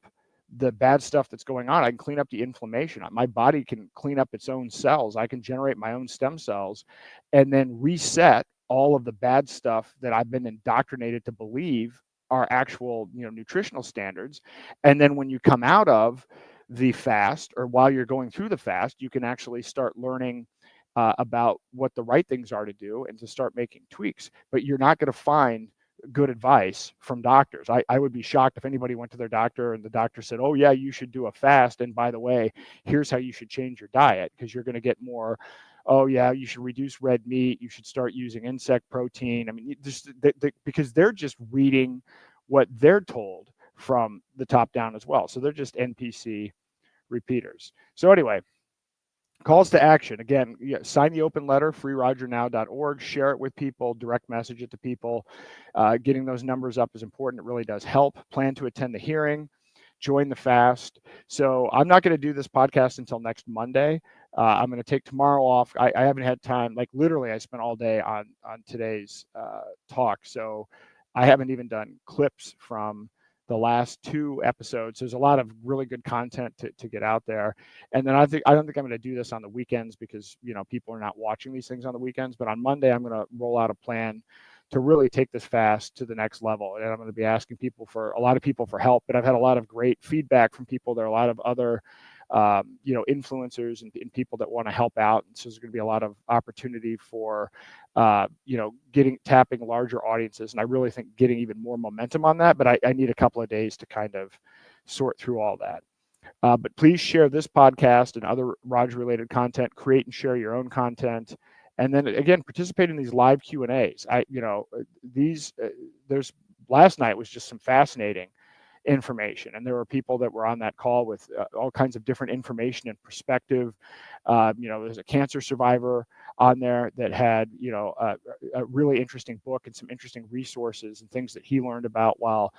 the bad stuff that's going on. I can clean up the inflammation. My body can clean up its own cells. I can generate my own stem cells and then reset all of the bad stuff that I've been indoctrinated to believe are actual, nutritional standards. And then when you come out of the fast, or while you're going through the fast, you can actually start learning about what the right things are to do and to start making tweaks. But you're not going to find good advice from doctors. I would be shocked if anybody went to their doctor and the doctor said, oh yeah, you should do a fast, and by the way, here's how you should change your diet, because you're going to get more, oh yeah, you should reduce red meat, you should start using insect protein. I mean, because they're just reading what they're told from the top down as well. So they're just NPC repeaters. So anyway, calls to action. Again, sign the open letter, freerogernow.org, share it with people, direct message it to people. Getting those numbers up is important. It really does help. Plan to attend the hearing, join the fast. So I'm not going to do this podcast until next Monday. I'm going to take tomorrow off. I haven't had time. Like literally, I spent all day on today's talk. So I haven't even done clips from the last 2 episodes. There's a lot of really good content to get out there. And then I don't think I'm going to do this on the weekends, because people are not watching these things on the weekends. But on Monday, I'm going to roll out a plan to really take this fast to the next level. And I'm going to be asking a lot of people for help. But I've had a lot of great feedback from people. There are a lot of other influencers and people that want to help out. And so there's going to be a lot of opportunity for, tapping larger audiences. And I really think getting even more momentum on that, but I need a couple of days to kind of sort through all that. But please share this podcast and other Roger related content, create and share your own content. And then again, participate in these live Q&As. Last night was just some fascinating information, and there were people that were on that call with all kinds of different information and perspective. There's a cancer survivor on there that had a really interesting book and some interesting resources and things that he learned about while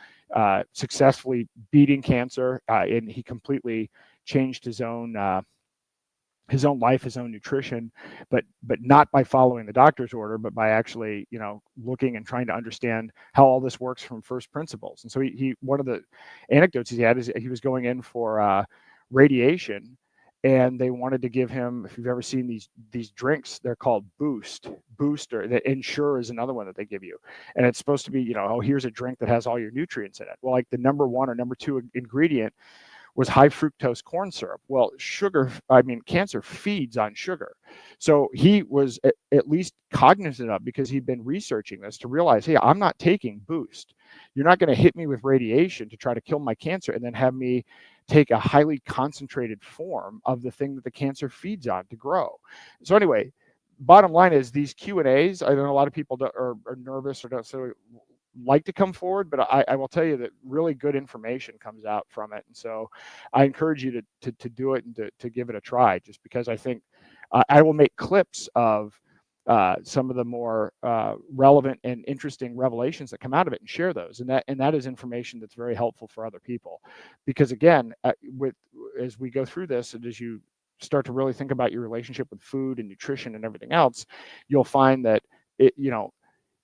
successfully beating cancer, and he completely changed his own life, his own nutrition, but not by following the doctor's order, but by actually, looking and trying to understand how all this works from first principles. And so he one of the anecdotes he had is he was going in for radiation, and they wanted to give him, if you've ever seen these drinks, they're called Boost, or the Ensure is another one that they give you. And it's supposed to be, oh, here's a drink that has all your nutrients in it. Well, like the number 1 or number 2 ingredient was high fructose corn syrup. Well, cancer feeds on sugar. So he was at least cognizant of, because he'd been researching this, to realize, hey, I'm not taking Boost. You're not going to hit me with radiation to try to kill my cancer and then have me take a highly concentrated form of the thing that the cancer feeds on to grow. So anyway, bottom line is these Q&As, I know a lot of people are nervous or don't necessarily like to come forward, but I will tell you that really good information comes out from it. And so I encourage you to do it and to give it a try, just because I think I will make clips of some of the more relevant and interesting revelations that come out of it and share those. And that is information that's very helpful for other people, because again, as we go through this, and as you start to really think about your relationship with food and nutrition and everything else, you'll find that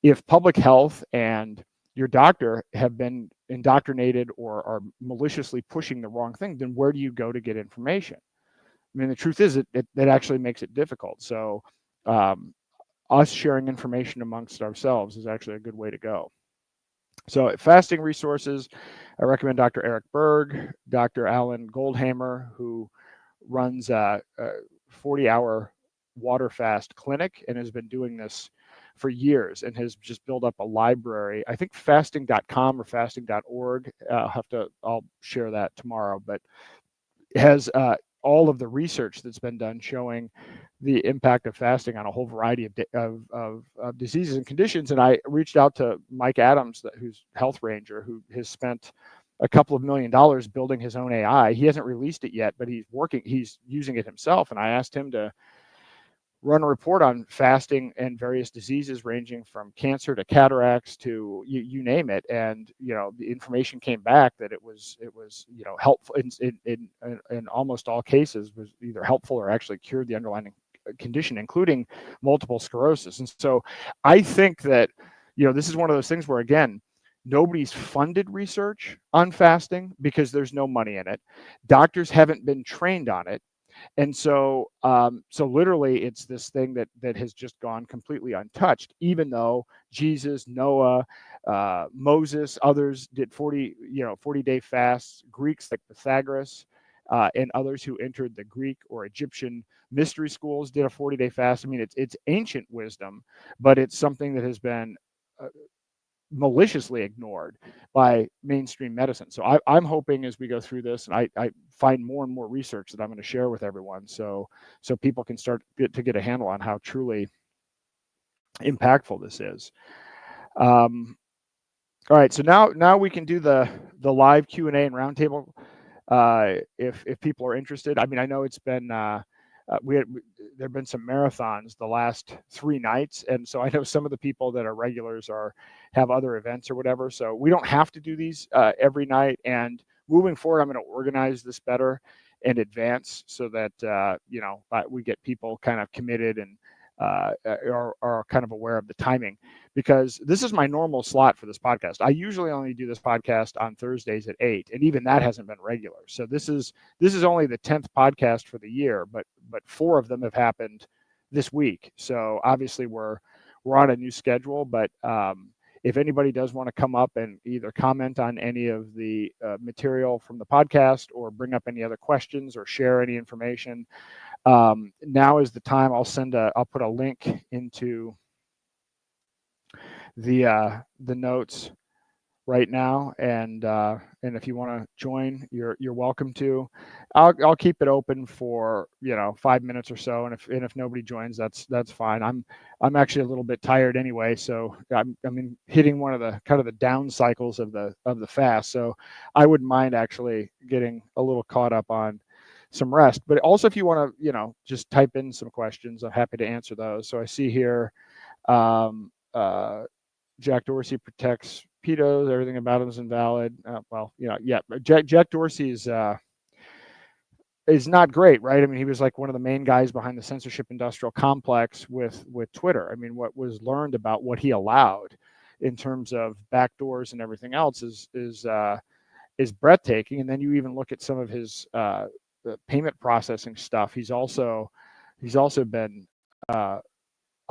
if public health and your doctor have been indoctrinated or are maliciously pushing the wrong thing, then where do you go to get information? I mean, the truth is it actually makes it difficult. So us sharing information amongst ourselves is actually a good way to go. So fasting resources, I recommend Dr. Eric Berg, Dr. Alan Goldhammer, who runs a 40-hour water fast clinic and has been doing this for years and has just built up a library. I think fasting.com or fasting.org. I'll share that tomorrow, but it has all of the research that's been done showing the impact of fasting on a whole variety of diseases and conditions. And I reached out to Mike Adams, who's Health Ranger, who has spent a couple of $1 million building his own AI. He hasn't released it yet, but he's using it himself. And I asked him to run a report on fasting and various diseases ranging from cancer to cataracts to you name it, and the information came back that it was helpful in almost all cases, was either helpful or actually cured the underlying condition, including multiple sclerosis. And so I think that this is one of those things where, again, nobody's funded research on fasting because there's no money in it. Doctors haven't been trained on it. And so literally it's this thing that has just gone completely untouched, even though Jesus, Noah, Moses, others did 40-day fasts. Greeks like Pythagoras and others who entered the Greek or Egyptian mystery schools did a 40-day fast. I mean, it's ancient wisdom, but it's something that has been maliciously ignored by mainstream medicine. So I'm hoping as we go through this, and I find more and more research that I'm going to share with everyone, so people can start to get a handle on how truly impactful this is. All right, so now we can do the live Q&A and roundtable if people are interested. I mean, I know it's been there have been some marathons the last 3 nights, and so I know some of the people that are regulars have other events or whatever, so we don't have to do these every night. And moving forward, I'm going to organize this better in advance so that we get people kind of committed and are kind of aware of the timing, because this is my normal slot for this podcast. I usually only do this podcast on Thursdays at 8, and even that hasn't been regular. So this is only the 10th podcast for the year, but 4 of them have happened this week. So obviously we're on a new schedule, but if anybody does want to come up and either comment on any of the material from the podcast or bring up any other questions or share any information, now is the time. I'll put a link into the notes right now, and if you want to join, you're welcome to. I'll keep it open for 5 minutes or so, and if nobody joins, that's fine. I'm actually a little bit tired anyway, so I'm hitting one of the kind of the down cycles of the fast, so I wouldn't mind actually getting a little caught up on some rest. But also, if you want to just type in some questions, I'm happy to answer those. So I see here Jack Dorsey protects pedos, everything about him is invalid. Jack Dorsey is not great, right? I mean, he was like one of the main guys behind the censorship industrial complex with Twitter. I mean, what was learned about what he allowed in terms of backdoors and everything else is breathtaking. And then you even look at some of his payment processing stuff. He's also been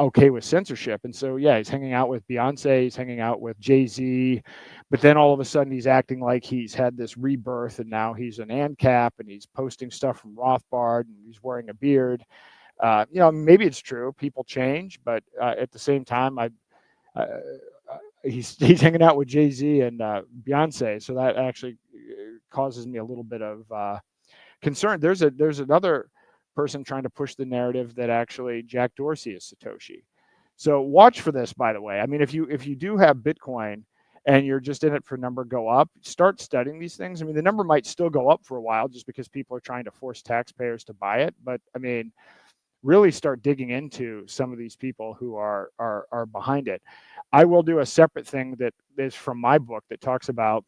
okay with censorship. And so, yeah, he's hanging out with Beyonce, he's hanging out with Jay-Z, but then all of a sudden he's acting like he's had this rebirth and now he's an ANCAP and he's posting stuff from Rothbard and he's wearing a beard. Maybe it's true, people change, but at the same time, he's hanging out with Jay-Z and Beyonce, so that actually causes me a little bit of concern. There's another person trying to push the narrative that actually Jack Dorsey is Satoshi. So watch for this, by the way. I mean, if you do have Bitcoin and you're just in it for number go up, start studying these things. I mean, the number might still go up for a while just because people are trying to force taxpayers to buy it. But I mean, really start digging into some of these people who are behind it. I will do a separate thing that is from my book that talks about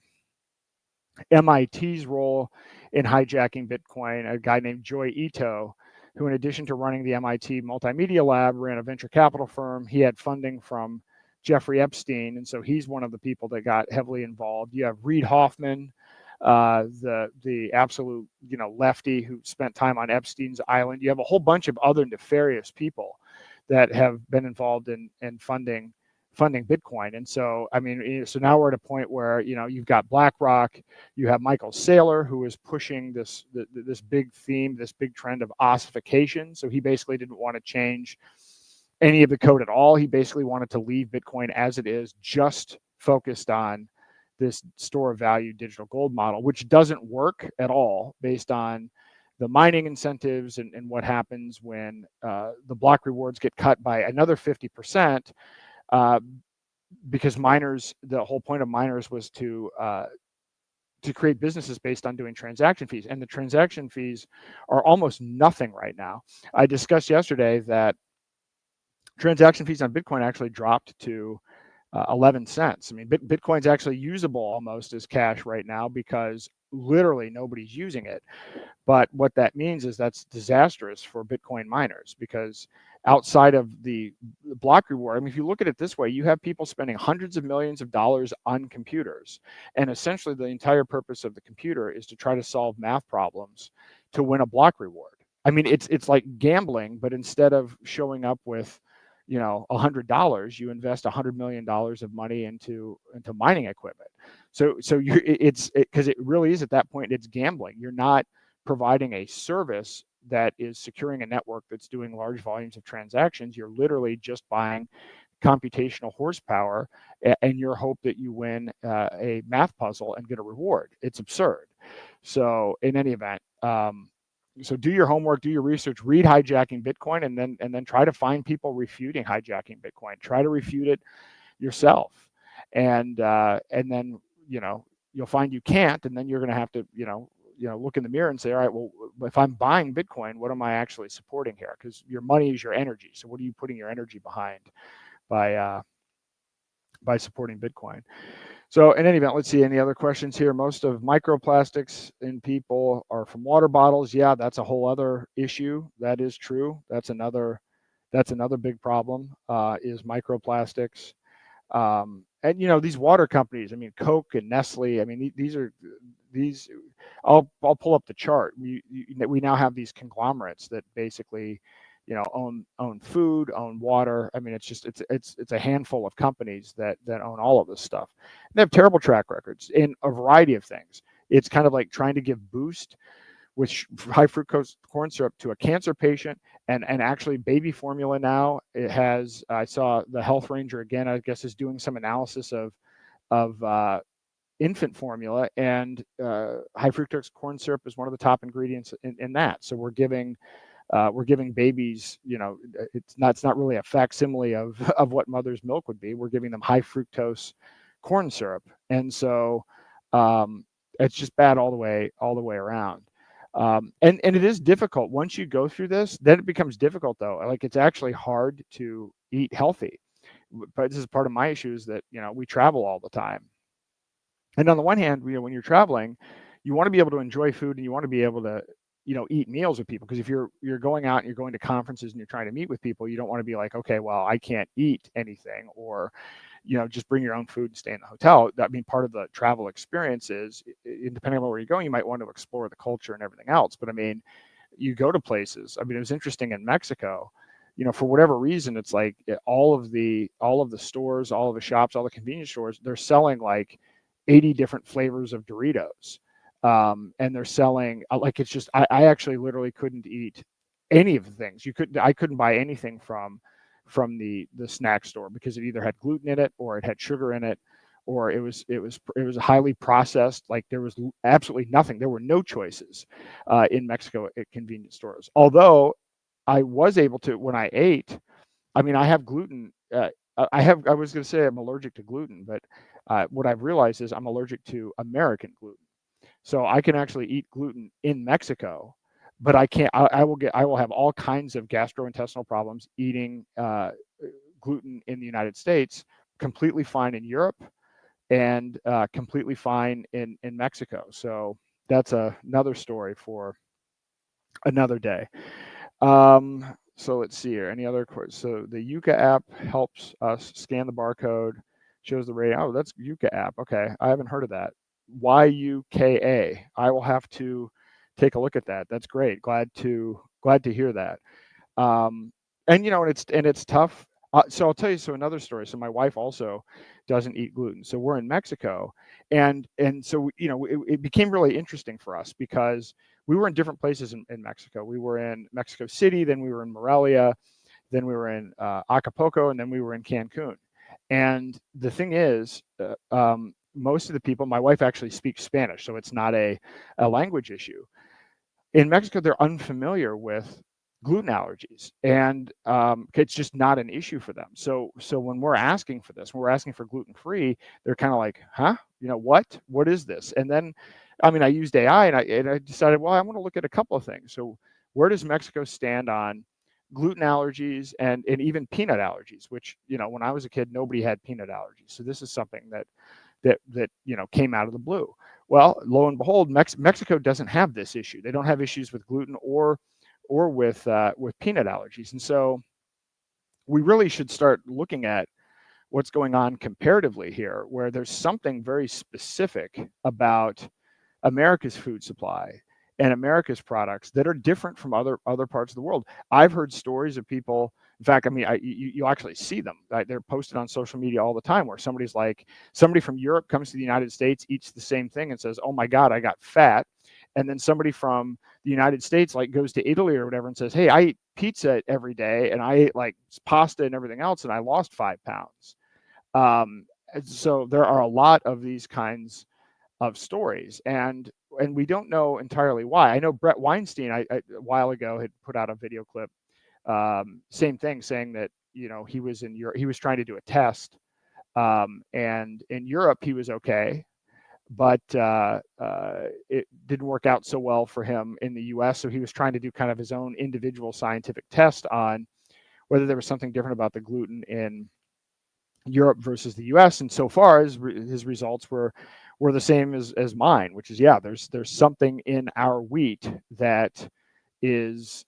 MIT's role in hijacking Bitcoin. A guy named Joy Ito, who in addition to running the MIT Multimedia Lab, ran a venture capital firm. He had funding from Jeffrey Epstein, and so he's one of the people that got heavily involved. You have Reid Hoffman, the absolute lefty who spent time on Epstein's island. You have a whole bunch of other nefarious people that have been involved in funding Bitcoin. And so, I mean, so now we're at a point where, you've got BlackRock, you have Michael Saylor, who is pushing this big theme, this big trend of ossification. So he basically didn't want to change any of the code at all. He basically wanted to leave Bitcoin as it is, just focused on this store of value digital gold model, which doesn't work at all based on the mining incentives and what happens when the block rewards get cut by another 50%. Because miners, the whole point of miners was to create businesses based on doing transaction fees, and the transaction fees are almost nothing right now. I discussed yesterday that transaction fees on Bitcoin actually dropped to 11 cents. I mean, Bitcoin's actually usable almost as cash right now because literally nobody's using it. But what that means is that's disastrous for Bitcoin miners, because outside of the block reward, I mean, if you look at it this way, you have people spending hundreds of millions of dollars on computers. And essentially the entire purpose of the computer is to try to solve math problems to win a block reward. I mean, it's like gambling, but instead of showing up with, you know, $100, you invest $100 million of money into mining equipment. So because it really is, at that point, it's gambling. You're not providing a service that is securing a network that's doing large volumes of transactions. You're literally just buying computational horsepower and your hope that you win a math puzzle and get a reward. It's absurd. So in any event, so do your homework, do your research, read Hijacking Bitcoin, and then try to find people refuting hijacking Bitcoin. Try to refute it yourself, and then, you know, you'll find you can't, and then you're going to have to, you know, look in the mirror and say, all right, well, if I'm buying Bitcoin, what am I actually supporting here? Because your money is your energy. So what are you putting your energy behind by supporting Bitcoin? So in any event, let's see any other questions here. Most of microplastics in people are from water bottles. Yeah, that's a whole other issue. That is true. That's another big problem, is microplastics. And you know, these water companies, I mean, Coke and Nestle, I mean, these I'll pull up the chart. We now have these conglomerates that basically, you know, own food, own water. I mean, it's a handful of companies that own all of this stuff. And they have terrible track records in a variety of things. It's kind of like trying to give Boost with high fructose corn syrup to a cancer patient, and actually baby formula now. It has, I saw the Health Ranger again, I guess, is doing some analysis of infant formula, and high fructose corn syrup is one of the top ingredients in that. So we're giving babies, you know, it's not really a facsimile of what mother's milk would be. We're giving them high fructose corn syrup, and so it's just bad all the way around. And it is difficult once you go through this. Then it becomes difficult, though. Like, it's actually hard to eat healthy. But this is part of my issue, is that, you know, we travel all the time. And on the one hand, you know, when you're traveling, you want to be able to enjoy food, and you want to be able to, you know, eat meals with people. Because if you're going out and you're going to conferences and you're trying to meet with people, you don't want to be like, okay, well, I can't eat anything, or, you know, just bring your own food and stay in the hotel. I mean, part of the travel experience is, depending on where you're going, you might want to explore the culture and everything else. But I mean, you go to places. I mean, it was interesting in Mexico, you know, for whatever reason, it's like all of the stores, all of the shops, all the convenience stores, they're selling like 80 different flavors of Doritos. And they're selling, like, it's just, I actually literally couldn't eat any of the things. I couldn't buy anything from the snack store, because it either had gluten in it, or it had sugar in it, or it was highly processed. Like, there was absolutely nothing. There were no choices in Mexico at convenience stores. Although I was able to, when I ate, I mean, I have gluten. I was going to say I'm allergic to gluten, but what I've realized is I'm allergic to American gluten. So I can actually eat gluten in Mexico, but I can't. I will have all kinds of gastrointestinal problems eating gluten in the United States. Completely fine in Europe, and completely fine in Mexico. So that's another story for another day. So let's see here. Any other questions? So the Yuka app helps us scan the barcode, shows the rating. Oh, that's Yuka app. Okay, I haven't heard of that. YUKA. I will have to take a look at that. That's great. Glad to hear that. And you know, and it's tough. So I'll tell you. So another story. So my wife also doesn't eat gluten. So we're in Mexico, and so, you know, it became really interesting for us, because we were in different places in Mexico. We were in Mexico City, then we were in Morelia, then we were in Acapulco, and then we were in Cancun. And the thing is, most of the people, my wife actually speaks Spanish, so it's not a language issue. In Mexico, they're unfamiliar with gluten allergies, and it's just not an issue for them. So when we're asking for this, when we're asking for gluten-free, they're kind of like, huh? You know, what is this? And then, I mean, I used AI, and I decided, well, I want to look at a couple of things. So where does Mexico stand on gluten allergies and even peanut allergies, which, when I was a kid, nobody had peanut allergies. So this is something that came out of the blue. Well, lo and behold, Mexico doesn't have this issue. They don't have issues with gluten or with peanut allergies. And so we really should start looking at what's going on comparatively here, where there's something very specific about America's food supply and America's products that are different from other parts of the world. I've heard stories of people. In fact, I mean, you actually see them. Right? They're posted on social media all the time, where somebody from Europe comes to the United States, eats the same thing, and says, "Oh my God, I got fat." And then somebody from the United States goes to Italy or whatever and says, "Hey, I eat pizza every day, and I ate pasta and everything else, and I lost 5 pounds." So there are a lot of these kinds of stories, and we don't know entirely why. I know Brett Weinstein a while ago had put out a video clip, same thing, saying that he was in Europe, he was trying to do a test, and in Europe he was okay, but it didn't work out so well for him in the US. So he was trying to do kind of his own individual scientific test on whether there was something different about the gluten in Europe versus the US. And so far as his results were the same as mine, which is, there's something in our wheat that is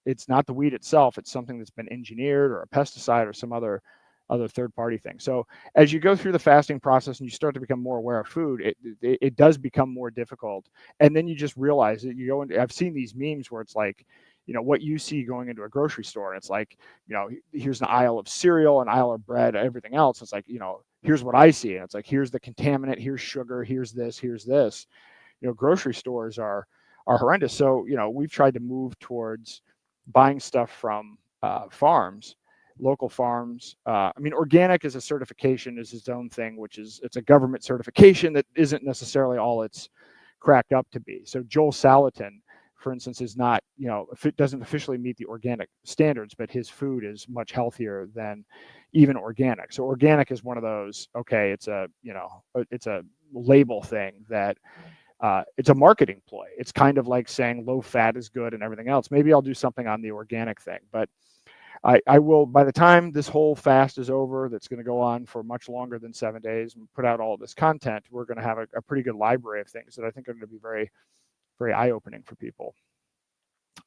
it's not the wheat itself, it's something that's been engineered or a pesticide or some other third party thing. So as you go through the fasting process and you start to become more aware of food, it does become more difficult. And then you just realize that you go into, I've seen these memes where it's what you see going into a grocery store, and it's here's an aisle of cereal, an aisle of bread, everything else. It's here's what I see. And it's here's the contaminant, here's sugar, here's this. Grocery stores are horrendous. So, we've tried to move towards buying stuff from farms, local farms. I mean, organic is a certification, is its own thing, it's a government certification that isn't necessarily all it's cracked up to be. So Joel Salatin, for instance, is not, if it doesn't officially meet the organic standards, but his food is much healthier than even organic. So organic is one of those, okay, it's a label thing that it's a marketing ploy. It's kind of like saying low fat is good and everything else. Maybe I'll do something on the organic thing, but I will, by the time this whole fast is over, that's going to go on for much longer than 7 days, and put out all of this content, we're going to have a pretty good library of things that I think are going to be very, very eye-opening for people.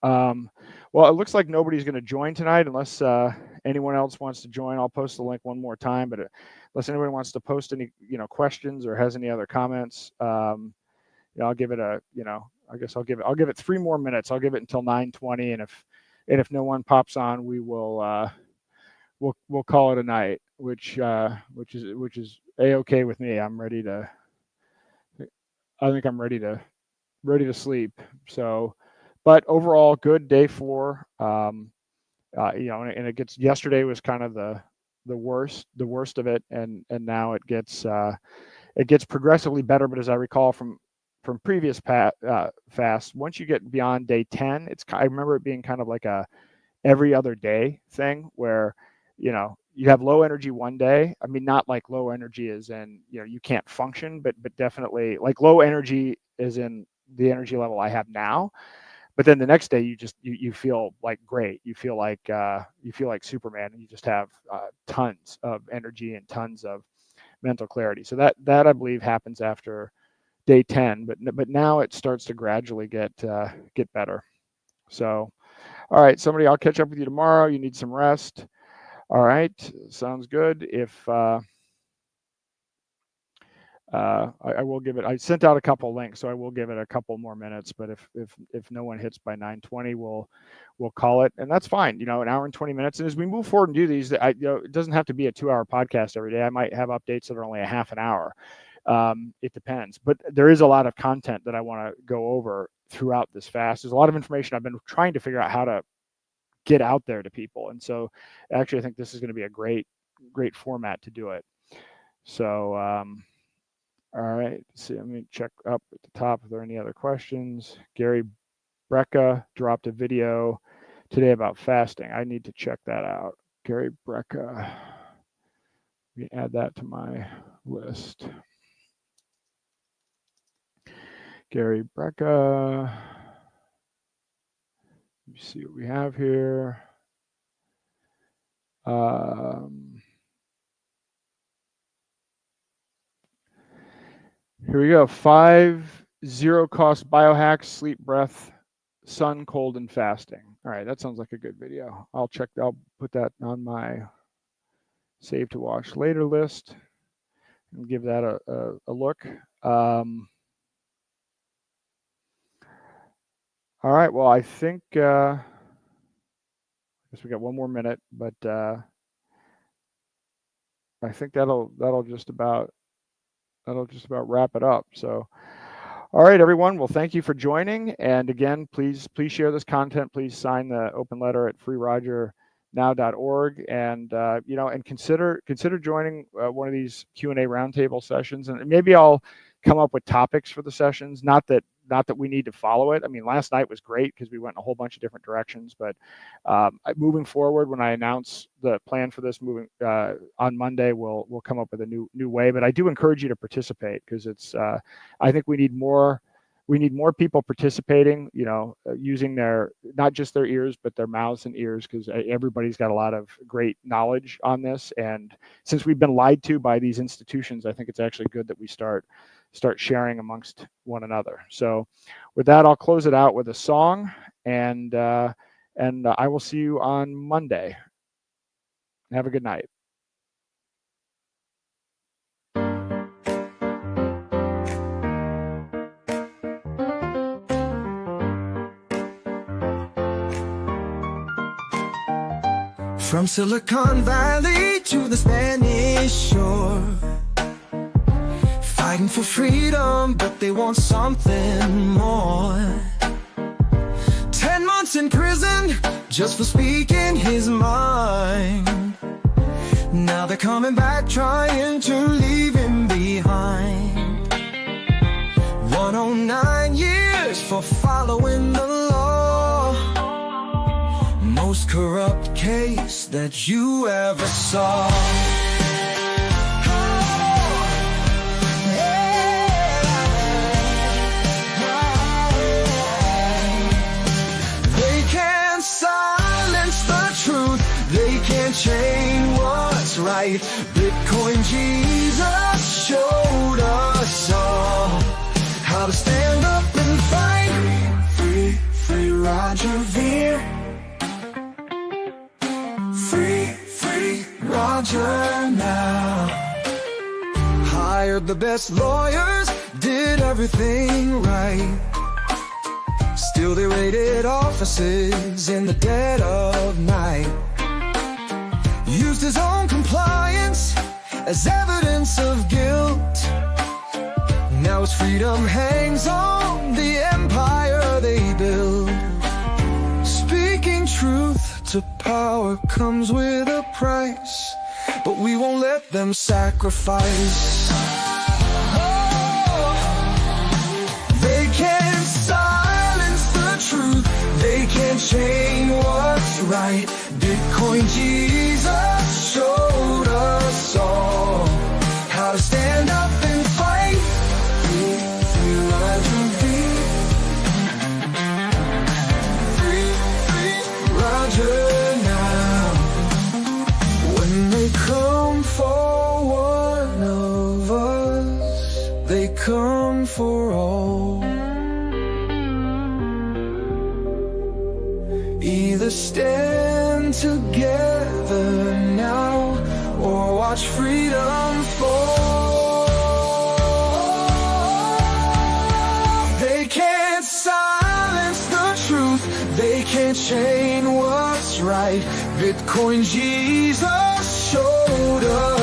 Well, it looks like nobody's going to join tonight unless anyone else wants to join. I'll post the link one more time, but unless anybody wants to post any questions or has any other comments, I'll give it I guess I'll give it 3 more minutes. I'll give it until 9:20, and if no one pops on, we will we'll call it a night, which is a-okay with me. I think I'm ready to sleep. So, but overall, good day 4. And it gets, yesterday was kind of the worst of it, and now it gets progressively better. But as I recall from previous fasts, once you get beyond day 10, I remember it being kind of like a every other day thing, where you have low energy one day. I mean, not like low energy as in you can't function, but definitely like low energy as in the energy level I have now. But then the next day you feel like great. You feel like Superman, and you just have tons of energy and tons of mental clarity. So that I believe happens after day 10, but now it starts to gradually get better. So, all right, somebody, I'll catch up with you tomorrow. You need some rest. All right, sounds good. If I will give it, I sent out a couple links, so I will give it a couple more minutes, but if no one hits by 9:20, we'll call it, and that's fine. An hour and 20 minutes. And as we move forward and do these, it doesn't have to be a 2-hour podcast every day. I might have updates that are only a half an hour. It depends, but there is a lot of content that I want to go over throughout this fast. There's a lot of information I've been trying to figure out how to get out there to people, and so actually I think this is going to be a great format to do it. So all right, see, let me check up at the top if there are any other questions. Gary Brecka dropped a video today about fasting. I need to check that out. Gary Brecka, let me add that to my list. Gary Brecka Let me see what we have here. Here we go. 5 zero-cost biohacks: sleep, breath, sun, cold, and fasting. All right, that sounds like a good video. I'll put that on my save to watch later list and give that a look. All right, well, I think I guess we got one more minute, but I think that'll just about wrap it up. So, all right, everyone. Well, thank you for joining. And again, please share this content. Please sign the open letter at freerogernow.org, and and consider joining one of these Q&A roundtable sessions. And maybe I'll come up with topics for the sessions. Not that we need to follow it. I mean, last night was great because we went in a whole bunch of different directions. But moving forward, when I announce the plan for this on Monday, we'll come up with a new way. But I do encourage you to participate, because it's I think we need more people participating. Using not just their ears, but their mouths and ears, because everybody's got a lot of great knowledge on this. And since we've been lied to by these institutions, I think it's actually good that we start sharing amongst one another. So with that, I'll close it out with a song, and I will see you on Monday. Have a good night.
From Silicon Valley to the Spanish shore, fighting for freedom, but they want something more. 10 months in prison just for speaking his mind. Now they're coming back, trying to leave him behind. 109 years for following the law. Most corrupt case that you ever saw. They can't change what's right. Bitcoin Jesus showed us all how to stand up and fight. Free Roger Ver. Free Roger now. Hired the best lawyers, did everything right. Still they raided offices in the dead of night. Used his own compliance as evidence of guilt. Now his freedom hangs on the empire they build. Speaking truth to power comes with a price, but we won't let them sacrifice. Oh, they can't silence the truth. They can't change what's right. Bitcoin Jesus showed us all how to stand up and fight. Free Roger Ver. Free Roger now. When they come for one of us, they come for all. Either stand together now or watch freedom fall. They can't silence the truth. They can't change what's right. Bitcoin Jesus showed us